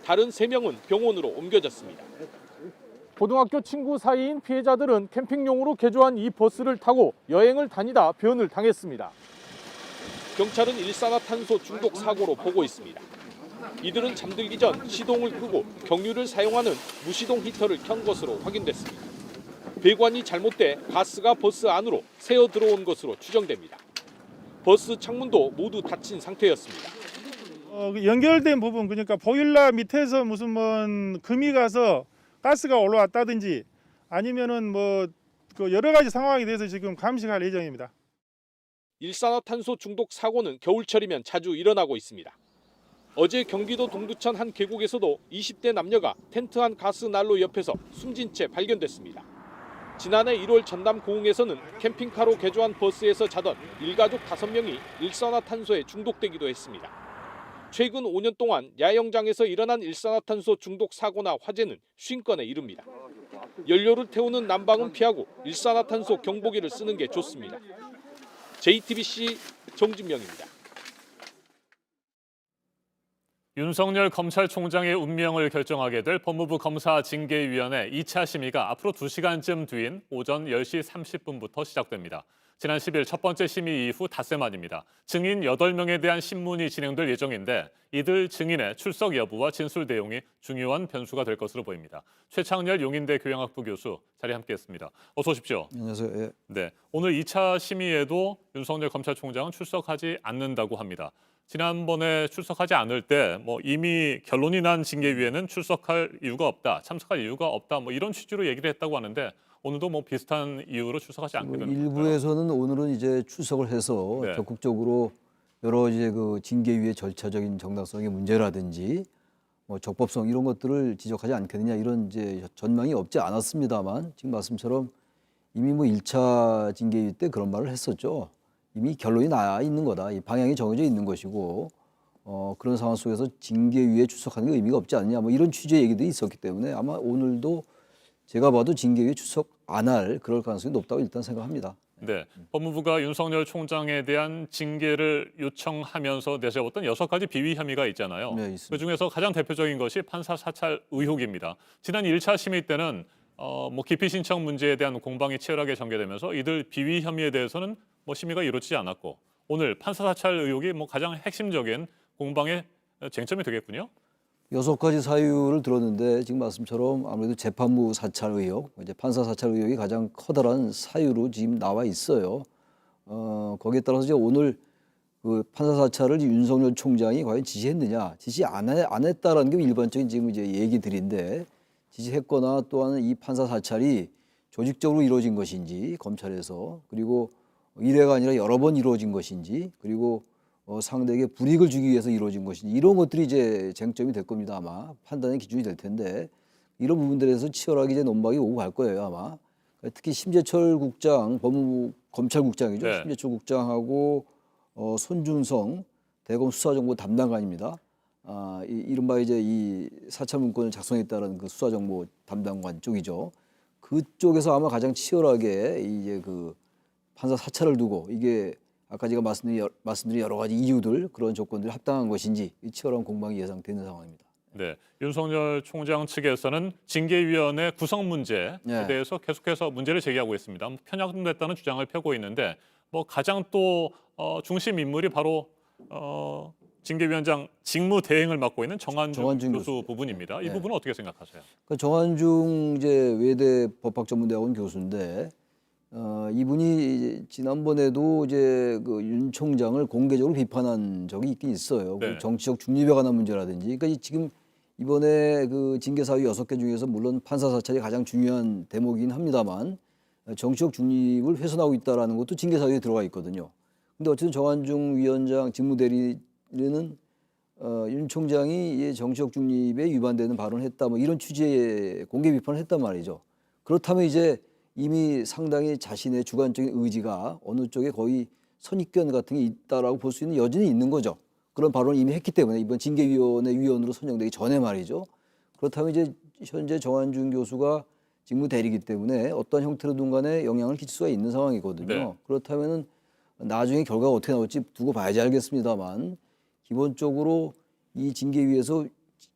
다른 3명은 병원으로 옮겨졌습니다. 고등학교 친구 사이인 피해자들은 캠핑용으로 개조한 이 버스를 타고 여행을 다니다 변을 당했습니다. 경찰은 일산화탄소 중독 사고로 보고 있습니다. 이들은 잠들기 전 시동을 끄고 경유를 사용하는 무시동 히터를 켠 것으로 확인됐습니다. 배관이 잘못돼 가스가 버스 안으로 새어 들어온 것으로 추정됩니다. 버스 창문도 모두 닫힌 상태였습니다. 연결된 부분, 그러니까 보일러 밑에서 무슨 금이 가서 가스가 올라왔다든지 아니면은 여러 가지 상황에 대해서 지금 감식할 예정입니다. 일산화탄소 중독 사고는 겨울철이면 자주 일어나고 있습니다. 어제 경기도 동두천 한 계곡에서도 20대 남녀가 텐트 안 가스 난로 옆에서 숨진 채 발견됐습니다. 지난해 1월 전남 고흥에서는 캠핑카로 개조한 버스에서 자던 일가족 5명이 일산화탄소에 중독되기도 했습니다. 최근 5년 동안 야영장에서 일어난 일산화탄소 중독 사고나 화재는 50건에 이릅니다. 연료를 태우는 난방은 피하고 일산화탄소 경보기를 쓰는 게 좋습니다. JTBC 정진명입니다. 윤석열 검찰총장의 운명을 결정하게 될 법무부 검사징계위원회 2차 심의가 앞으로 2시간쯤 뒤인 오전 10시 30분부터 시작됩니다. 지난 10일 첫 번째 심의 이후 닷새 만입니다. 증인 8명에 대한 신문이 진행될 예정인데 이들 증인의 출석 여부와 진술 내용이 중요한 변수가 될 것으로 보입니다. 최창렬 용인대 교양학부 교수 자리에 함께했습니다. 어서 오십시오. 안녕하세요. 예. 네, 오늘 2차 심의에도 윤석열 검찰총장은 출석하지 않는다고 합니다. 지난번에 출석하지 않을 때 이미 결론이 난 징계위에는 출석할 이유가 없다, 참석할 이유가 없다 이런 취지로 얘기를 했다고 하는데 오늘도 비슷한 이유로 출석하지 않게 되는 건가요? 일부에서는 오늘은 이제 출석을 해서 네. 적극적으로 여러 이제 징계위의 절차적인 정당성의 문제라든지 적법성 이런 것들을 지적하지 않겠느냐 이런 이제 전망이 없지 않았습니다만 지금 말씀처럼 이미 1차 징계위 때 그런 말을 했었죠. 이미 결론이 나 있는 거다. 이 방향이 정해져 있는 것이고 그런 상황 속에서 징계위에 출석하는 게 의미가 없지 않느냐 이런 취지의 얘기도 있었기 때문에 아마 오늘도 제가 봐도 징계위에 출석 안 할 그럴 가능성이 높다고 일단 생각합니다. 네, 법무부가 윤석열 총장에 대한 징계를 요청하면서 내세웠던 6가지 비위 혐의가 있잖아요. 네, 있습니다. 그중에서 가장 대표적인 것이 판사 사찰 의혹입니다. 지난 1차 심의 때는 기피 신청 문제에 대한 공방이 치열하게 전개되면서 이들 비위 혐의에 대해서는 심의가 이루어지지 않았고 오늘 판사 사찰 의혹이 가장 핵심적인 공방의 쟁점이 되겠군요. 6가지 사유를 들었는데 지금 말씀처럼 아무래도 재판부 사찰 의혹, 이제 판사 사찰 의혹이 가장 커다란 사유로 지금 나와 있어요. 거기에 따라서 이제 오늘 그 판사 사찰을 윤석열 총장이 과연 지시했느냐, 지시 안 했다라는 게 일반적인 지금 이제 얘기들인데 지시했거나 또한 이 판사 사찰이 조직적으로 이루어진 것인지 검찰에서 그리고 1회가 아니라 여러 번 이루어진 것인지 그리고 상대에게 불이익을 주기 위해서 이루어진 것인지 이런 것들이 이제 쟁점이 될 겁니다. 아마 판단의 기준이 될 텐데 이런 부분들에서 치열하게 이제 논박이 오고 갈 거예요. 아마 특히 심재철 국장, 법무부 검찰국장이죠. 네. 심재철 국장하고 손준성 대검 수사정보 담당관입니다. 이른바 이제 이 사찰 문건을 작성했다는 그 수사정보 담당관 쪽이죠. 그쪽에서 아마 가장 치열하게 이제 그 판사 사찰을 두고 이게 아까 제가 말씀드린 여러 가지 이유들 그런 조건들이 합당한 것인지 치열한 공방이 예상되는 상황입니다. 네, 윤석열 총장 측에서는 징계위원회 구성 문제에 네. 대해서 계속해서 문제를 제기하고 있습니다. 편향됐다는 주장을 펴고 있는데 뭐 가장 또 중심 인물이 바로 징계위원장 직무 대행을 맡고 있는 정한중 교수 부분입니다. 이 네. 부분은 어떻게 생각하세요? 그 정한중 이제 외대 법학전문대학원 교수인데 이분이 이제 지난번에도 이제 그 윤 총장을 공개적으로 비판한 적이 있긴 있어요. 네. 그 정치적 중립에 관한 문제라든지. 그러니까 지금 이번에 그 징계 사유 6개 중에서 물론 판사 사찰이 가장 중요한 대목이긴 합니다만 정치적 중립을 훼손하고 있다라는 것도 징계 사유에 들어가 있거든요. 근데 어쨌든 정한중 위원장 직무대리는 윤 총장이 정치적 중립에 위반되는 발언을 했다, 뭐 이런 취지의 공개 비판을 했단 말이죠. 그렇다면 이제 이미 상당히 자신의 주관적인 의지가 어느 쪽에 거의 선입견 같은 게 있다라고 볼 수 있는 여지는 있는 거죠. 그런 발언을 이미 했기 때문에 이번 징계위원회 위원으로 선정되기 전에 말이죠. 그렇다면 이제 현재 정한중 교수가 직무 대리이기 때문에 어떤 형태로든 간에 영향을 끼칠 수가 있는 상황이거든요. 네. 그렇다면은 나중에 결과가 어떻게 나올지 두고 봐야지 알겠습니다만 기본적으로 이 징계위에서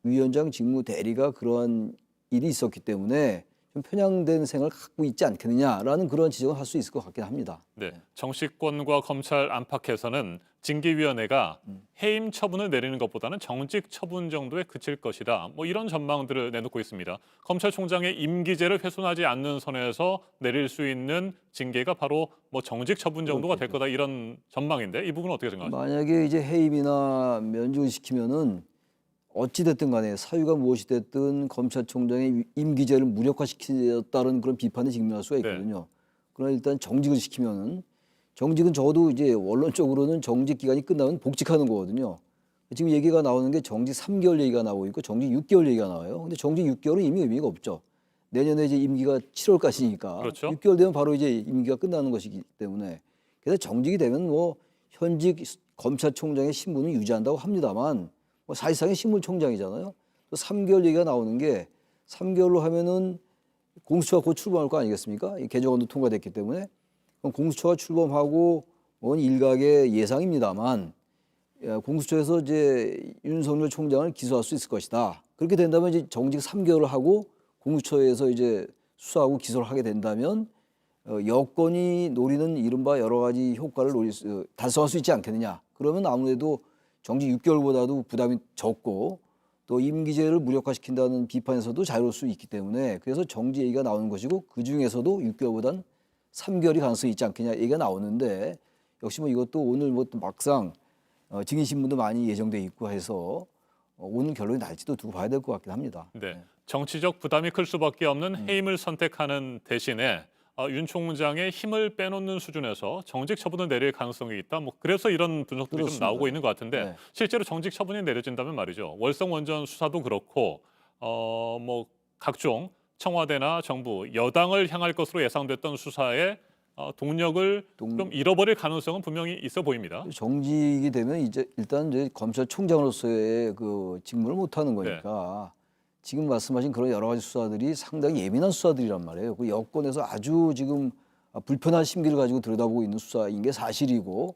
위원장 직무 대리가 그러한 일이 있었기 때문에 좀 편향된 생각을 갖고 있지 않겠느냐라는 그런 지적을 할 수 있을 것 같긴 합니다. 네, 정치권과 검찰 안팎에서는 징계위원회가 해임 처분을 내리는 것보다는 정직 처분 정도에 그칠 것이다. 뭐 이런 전망들을 내놓고 있습니다. 검찰총장의 임기제를 훼손하지 않는 선에서 내릴 수 있는 징계가 바로 뭐 정직 처분 정도가 될 거다 이런 전망인데 이 부분은 어떻게 생각하세요? 만약에 이제 해임이나 면직을 시키면은 어찌 됐든 간에 사유가 무엇이 됐든 검찰총장의 임기제를 무력화시켰다는 그런 비판에 직면할 수가 있거든요. 그러나 일단 정직을 시키면은 정직은 적어도 이제 원론적으로는 정직 기간이 끝나면 복직하는 거거든요. 지금 얘기가 나오는 게 정직 3개월 얘기가 나오고 있고 정직 6개월 얘기가 나와요. 근데 정직 6개월은 이미 의미가 없죠. 내년에 이제 임기가 7월까지니까 그렇죠. 6개월 되면 바로 이제 임기가 끝나는 것이기 때문에 그래서 정직이 되면 뭐 현직 검찰총장의 신분은 유지한다고 합니다만 뭐 사실상의 신분총장이잖아요. 또 3개월 얘기가 나오는 게 3개월로 하면은 공수처가 곧 출범할 거 아니겠습니까? 이 개정안도 통과됐기 때문에 그럼 공수처가 출범하고 뭐 일각의 예상입니다만 공수처에서 이제 윤석열 총장을 기소할 수 있을 것이다. 그렇게 된다면 이제 정직 3개월을 하고 공수처에서 이제 수사하고 기소를 하게 된다면 여권이 노리는 이른바 여러 가지 효과를 달성할 수 있지 않겠느냐. 그러면 아무래도 정직 6개월보다도 부담이 적고 또 임기제를 무력화시킨다는 비판에서도 자유로울 수 있기 때문에 그래서 정지 얘기가 나오는 것이고 그중에서도 6개월보단 3개월이 가능성이 있지 않겠냐 얘기가 나오는데 역시 뭐 이것도 오늘 뭐 또 막상 증인 신문도 많이 예정돼 있고 해서 오늘 결론이 날지도 두고 봐야 될 것 같긴 합니다. 네, 정치적 부담이 클 수밖에 없는 해임을 선택하는 대신에 윤 총장의 힘을 빼놓는 수준에서 정직 처분을 내릴 가능성이 있다. 뭐 그래서 이런 분석들이 좀 그렇습니다. 나오고 있는 것 같은데 네. 실제로 정직 처분이 내려진다면 말이죠. 월성 원전 수사도 그렇고 뭐 각종 청와대나 정부 여당을 향할 것으로 예상됐던 수사에 동력을 좀 잃어버릴 가능성은 분명히 있어 보입니다. 정직이 되면 이제 일단 이제 검찰총장으로서의 그 직무를 못 하는 거니까 지금 말씀하신 그런 여러 가지 수사들이 상당히 예민한 수사들이란 말이에요. 그 여권에서 아주 지금 불편한 심기를 가지고 들여다보고 있는 수사인 게 사실이고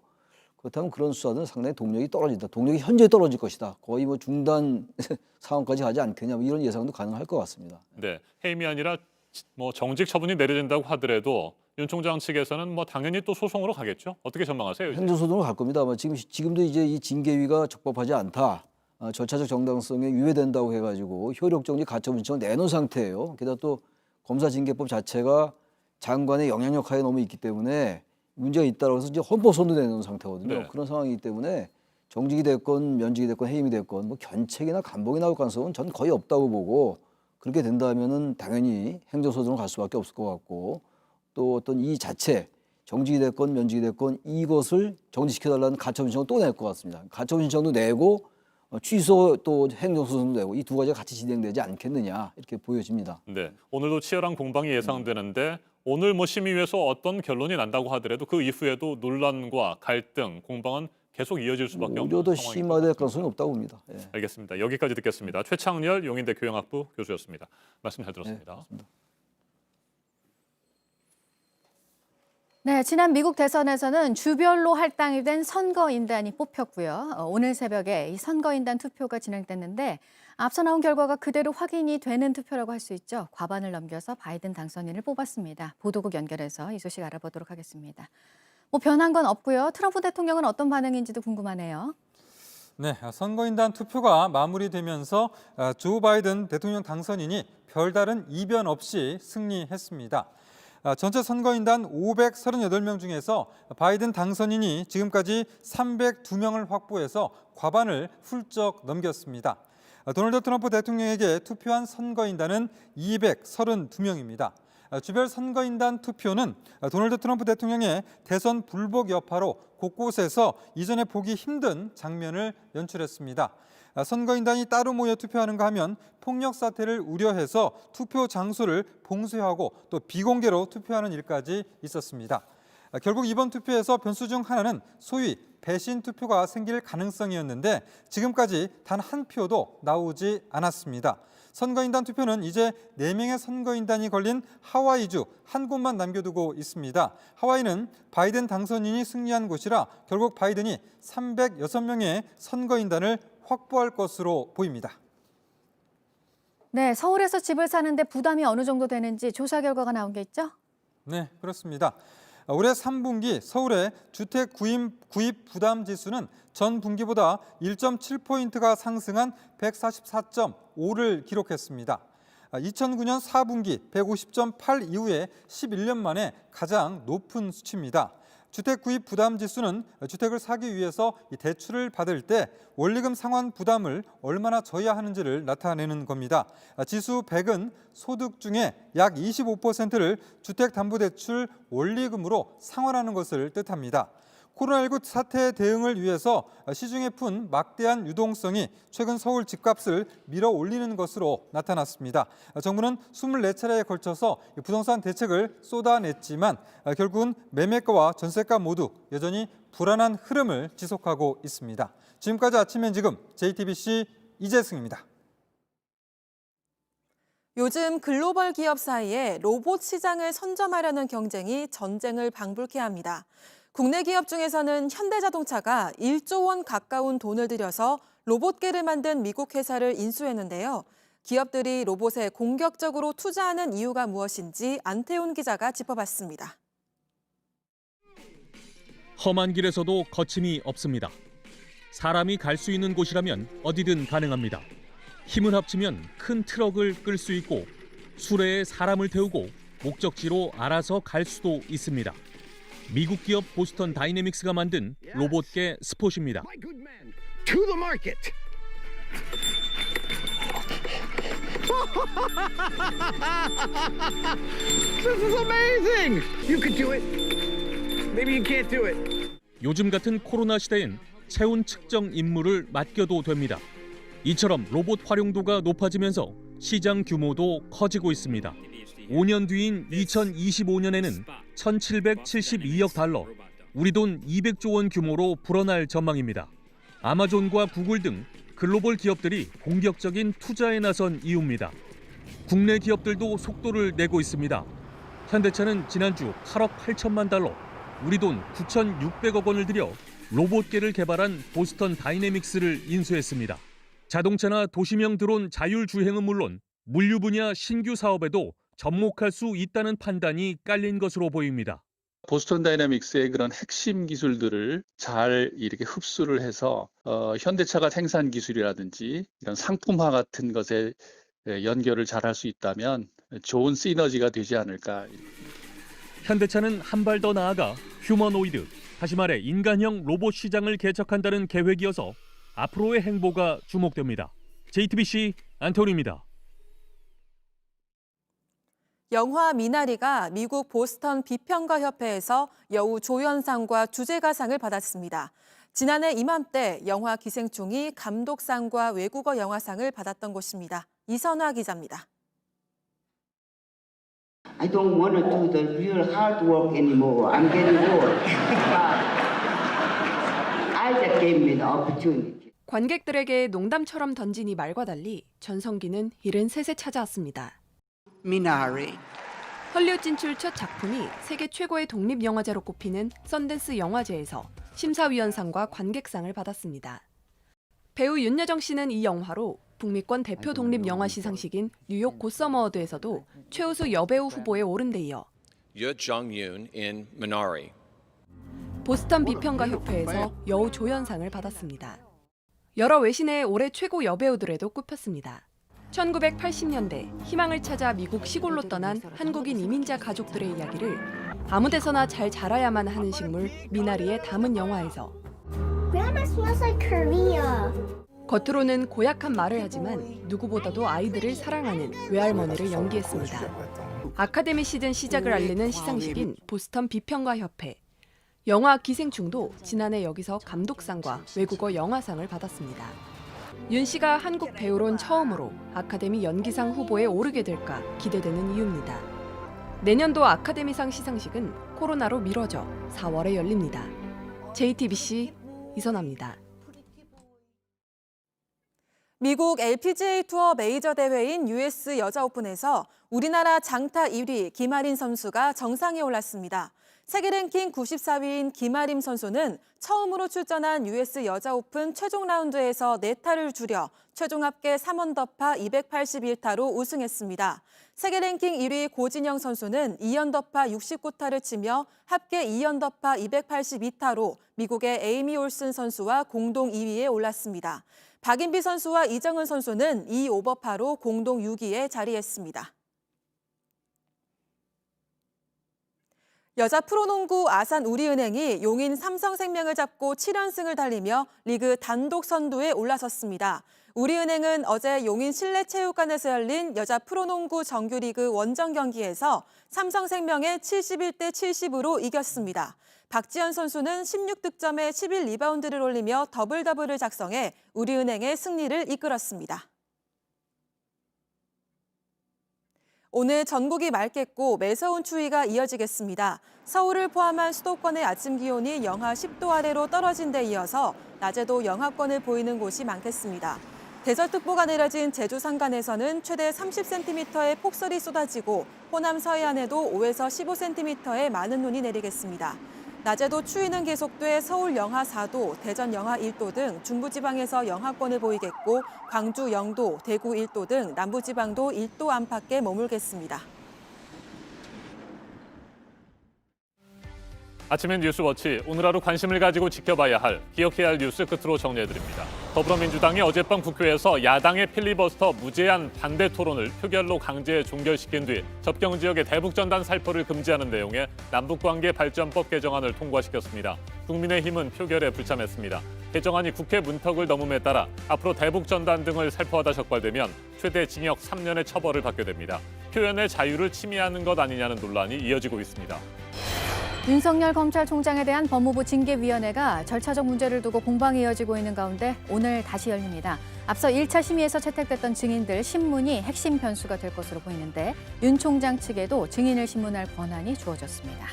그렇다면 그런 수사는 상당히 동력이 떨어진다. 동력이 현저히 떨어질 것이다. 거의 뭐 중단 상황까지 가지 않겠냐 뭐 이런 예상도 가능할 것 같습니다. 네, 해임이 아니라 뭐 정직 처분이 내려진다고 하더라도 윤 총장 측에서는 뭐 당연히 또 소송으로 가겠죠. 어떻게 전망하세요? 이제? 행정소송으로 갈 겁니다. 아마 지금도 이제 이 징계위가 적법하지 않다. 절차적 정당성에 위배된다고 해가지고 효력정지 가처분 신청을 내놓은 상태예요. 게다가 또 검사징계법 자체가 장관의 영향력 하에 너무 있기 때문에 문제가 있다고 해서 이제 헌법소원도 내놓은 상태거든요. 네. 그런 상황이기 때문에 정직이 됐건 면직이 됐건 해임이 됐건 뭐 견책이나 감봉이 나올 가능성은 전 거의 없다고 보고 그렇게 된다면은 당연히 행정소송으로 갈 수밖에 없을 것 같고 또 어떤 이 자체 정직이 됐건 면직이 됐건 이것을 정지시켜달라는 가처분 신청을 또 낼 것 같습니다. 가처분 신청도 내고 취소 또 행정소송도 내고 이 두 가지가 같이 진행되지 않겠느냐 이렇게 보여집니다. 네, 오늘도 치열한 공방이 예상되는데 오늘 뭐 심의위에서 어떤 결론이 난다고 하더라도 그 이후에도 논란과 갈등, 공방은 계속 이어질 수밖에 없는 오히려 더 상황입니다. 심화될 가능성이 없다고 봅니다. 예. 알겠습니다. 여기까지 듣겠습니다. 최창렬 용인대 교양학부 교수였습니다. 말씀 잘 들었습니다. 네, 지난 미국 대선에서는 주별로 할당이 된 선거인단이 뽑혔고요. 오늘 새벽에 이 선거인단 투표가 진행됐는데 앞서 나온 결과가 그대로 확인이 되는 투표라고 할 수 있죠. 과반을 넘겨서 바이든 당선인을 뽑았습니다. 보도국 연결해서 이 소식 알아보도록 하겠습니다. 변한 건 없고요. 트럼프 대통령은 어떤 반응인지도 궁금하네요. 네, 선거인단 투표가 마무리되면서 조 바이든 대통령 당선인이 별다른 이변 없이 승리했습니다. 전체 선거인단 538명 중에서 바이든 당선인이 지금까지 302명을 확보해서 과반을 훌쩍 넘겼습니다. 도널드 트럼프 대통령에게 투표한 선거인단은 232명입니다. 주별 선거인단 투표는 도널드 트럼프 대통령의 대선 불복 여파로 곳곳에서 이전에 보기 힘든 장면을 연출했습니다. 선거인단이 따로 모여 투표하는가 하면 폭력 사태를 우려해서 투표 장소를 봉쇄하고 또 비공개로 투표하는 일까지 있었습니다. 결국 이번 투표에서 변수 중 하나는 소위 배신 투표가 생길 가능성이었는데 지금까지 단 한 표도 나오지 않았습니다. 선거인단 투표는 이제 4명의 선거인단이 걸린 하와이주 한 곳만 남겨두고 있습니다. 하와이는 바이든 당선인이 승리한 곳이라 결국 바이든이 306명의 선거인단을 확보할 것으로 보입니다. 네, 서울에서 집을 사는데 부담이 어느 정도 되는지 조사 결과가 나온 게 있죠? 네, 그렇습니다. 올해 3분기 서울의 주택 구입 부담 지수는 전 분기보다 1.7포인트가 상승한 144.5를 기록했습니다. 2009년 4분기 150.8 이후에 11년 만에 가장 높은 수치입니다. 주택 구입 부담 지수는 주택을 사기 위해서 대출을 받을 때 원리금 상환 부담을 얼마나 져야 하는지를 나타내는 겁니다. 지수 100은 소득 중에 약 25%를 주택담보대출 원리금으로 상환하는 것을 뜻합니다. 코로나19 사태 대응을 위해서 시중에 푼 막대한 유동성이 최근 서울 집값을 밀어 올리는 것으로 나타났습니다. 정부는 24차례에 걸쳐서 부동산 대책을 쏟아냈지만 결국은 매매가와 전세가 모두 여전히 불안한 흐름을 지속하고 있습니다. 지금까지 아침엔 지금 JTBC 이재승입니다. 요즘 글로벌 기업 사이에 로봇 시장을 선점하려는 경쟁이 전쟁을 방불케 합니다. 국내 기업 중에서는 현대자동차가 1조 원 가까운 돈을 들여서 로봇계를 만든 미국 회사를 인수했는데요. 기업들이 로봇에 공격적으로 투자하는 이유가 무엇인지 안태훈 기자가 짚어봤습니다. 험한 길에서도 거침이 없습니다. 사람이 갈 수 있는 곳이라면 어디든 가능합니다. 힘을 합치면 큰 트럭을 끌 수 있고 수레에 사람을 태우고 목적지로 알아서 갈 수도 있습니다. 미국 기업 보스턴 다이내믹스가 만든 로봇계 스폿입니다. To the market. This is amazing. You could do it. Maybe you can't do it. 요즘 같은 코로나 시대엔 체온 측정 임무를 맡겨도 됩니다. 이처럼 로봇 활용도가 높아지면서 시장 규모도 커지고 있습니다. 5년 뒤인 2025년에는 1,772억 달러, 우리 돈 200조 원 규모로 불어날 전망입니다. 아마존과 구글 등 글로벌 기업들이 공격적인 투자에 나선 이유입니다. 국내 기업들도 속도를 내고 있습니다. 현대차는 지난주 8억 8천만 달러, 우리 돈 9,600억 원을 들여 로봇계를 개발한 보스턴 다이내믹스를 인수했습니다. 자동차나 도시명 드론 자율주행은 물론 물류 분야 신규 사업에도 접목할 수 있다는 판단이 깔린 것으로 보입니다. 보스턴 다이내믹스의 그런 핵심 기술들을 잘 이렇게 흡수를 해서 현대차가 생산 기술이라든지 이런 상품화 같은 것에 연결을 잘 할 수 있다면 좋은 시너지가 되지 않을까. 현대차는 한 발 더 나아가 휴머노이드, 다시 말해 인간형 로봇 시장을 개척한다는 계획이어서 앞으로의 행보가 주목됩니다. JTBC 안태훈입니다. 영화 미나리가 미국 보스턴 비평가 협회에서 여우 조연상과 주제가상을 받았습니다. 지난해 이맘때 영화 기생충이 감독상과 외국어 영화상을 받았던 곳입니다. 이선화 기자입니다. I don't want to do the real hard work anymore. I'm getting old. I just gave me the opportunity. 관객들에게 농담처럼 던진 이 말과 달리 전성기는 73세 찾아왔습니다. Minari. 헐리우드 진출 첫 작품이 세계 최고의 독립영화제로 꼽히는 썬댄스 영화제에서 심사위원상과 관객상을 받았습니다. 배우 윤여정 씨는 이 영화로 북미권 대표 독립영화 시상식인 뉴욕 고서머워드에서도 최우수 여배우 후보에 오른 데 이어 Yoo Jong-yoon in Minari. 보스턴 비평가협회에서 여우 조연상을 받았습니다. 여러 외신의 올해 최고 여배우들에도 꼽혔습니다. 1980년대 희망을 찾아 미국 시골로 떠난 한국인 이민자 가족들의 이야기를 아무데서나 잘 자라야만 하는 식물 미나리에 담은 영화에서 Grandma smells like Korea. 겉으로는 고약한 말을 하지만 누구보다도 아이들을 사랑하는 외할머니를 연기했습니다. 아카데미 시즌 시작을 알리는 시상식인 보스턴 비평가협회. 영화 기생충도 지난해 여기서 감독상과 외국어 영화상을 받았습니다. 윤 씨가 한국 배우론 처음으로 아카데미 연기상 후보에 오르게 될까 기대되는 이유입니다. 내년도 아카데미상 시상식은 코로나로 미뤄져 4월에 열립니다. JTBC 이선아입니다. 미국 LPGA 투어 메이저 대회인 US 여자 오픈에서 우리나라 장타 1위 김아린 선수가 정상에 올랐습니다. 세계 랭킹 94위인 김아림 선수는 처음으로 출전한 US 여자 오픈 최종 라운드에서 4타를 줄여 최종 합계 3언더파 281타로 우승했습니다. 세계 랭킹 1위 고진영 선수는 2언더파 69타를 치며 합계 2언더파 282타로 미국의 에이미 올슨 선수와 공동 2위에 올랐습니다. 박인비 선수와 이정은 선수는 2오버파로 공동 6위에 자리했습니다. 여자 프로농구 아산 우리은행이 용인 삼성생명을 잡고 7연승을 달리며 리그 단독 선두에 올라섰습니다. 우리은행은 어제 용인 실내체육관에서 열린 여자 프로농구 정규리그 원정 경기에서 삼성생명에 71대 70으로 이겼습니다. 박지현 선수는 16득점에 11리바운드를 올리며 더블더블을 작성해 우리은행의 승리를 이끌었습니다. 오늘 전국이 맑겠고 매서운 추위가 이어지겠습니다. 서울을 포함한 수도권의 아침 기온이 영하 10도 아래로 떨어진 데 이어서 낮에도 영하권을 보이는 곳이 많겠습니다. 대설특보가 내려진 제주 산간에서는 최대 30cm의 폭설이 쏟아지고 호남 서해안에도 5에서 15cm의 많은 눈이 내리겠습니다. 낮에도 추위는 계속돼 서울 영하 4도, 대전 영하 1도 등 중부지방에서 영하권을 보이겠고 광주 0도, 대구 1도 등 남부지방도 1도 안팎에 머물겠습니다. 아침엔 뉴스워치, 오늘 하루 관심을 가지고 지켜봐야 할, 기억해야 할 뉴스 끝으로 정리해드립니다. 더불어민주당이 어젯밤 국회에서 야당의 필리버스터 무제한 반대 토론을 표결로 강제 종결시킨 뒤 접경 지역의 대북전단 살포를 금지하는 내용의 남북관계 발전법 개정안을 통과시켰습니다. 국민의힘은 표결에 불참했습니다. 개정안이 국회 문턱을 넘음에 따라 앞으로 대북전단 등을 살포하다 적발되면 최대 징역 3년의 처벌을 받게 됩니다. 표현의 자유를 침해하는 것 아니냐는 논란이 이어지고 있습니다. 윤석열 검찰총장에 대한 법무부 징계위원회가 절차적 문제를 두고 공방이 이어지고 있는 가운데 오늘 다시 열립니다. 앞서 1차 심의에서 채택됐던 증인들 신문이 핵심 변수가 될 것으로 보이는데 윤 총장 측에도 증인을 신문할 권한이 주어졌습니다.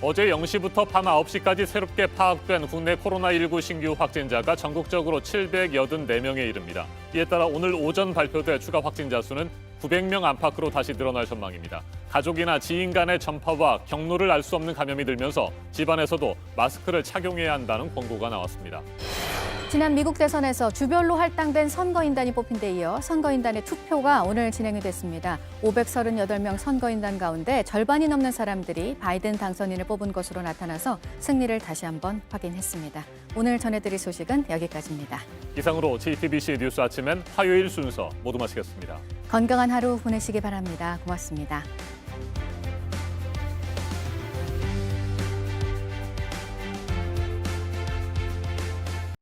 어제 0시부터 밤 9시까지 새롭게 파악된 국내 코로나19 신규 확진자가 전국적으로 784명에 이릅니다. 이에 따라 오늘 오전 발표될 추가 확진자 수는 900명 안팎으로 다시 늘어날 전망입니다. 가족이나 지인 간의 전파와 경로를 알 수 없는 감염이 들면서 집안에서도 마스크를 착용해야 한다는 권고가 나왔습니다. 지난 미국 대선에서 주별로 할당된 선거인단이 뽑힌 데 이어 선거인단의 투표가 오늘 진행이 됐습니다. 538명 선거인단 가운데 절반이 넘는 사람들이 바이든 당선인을 뽑은 것으로 나타나서 승리를 다시 한번 확인했습니다. 오늘 전해드릴 소식은 여기까지입니다. 이상으로 JTBC 뉴스 아침엔 화요일 순서 모두 마치겠습니다. 건강한 하루 보내시기 바랍니다. 고맙습니다.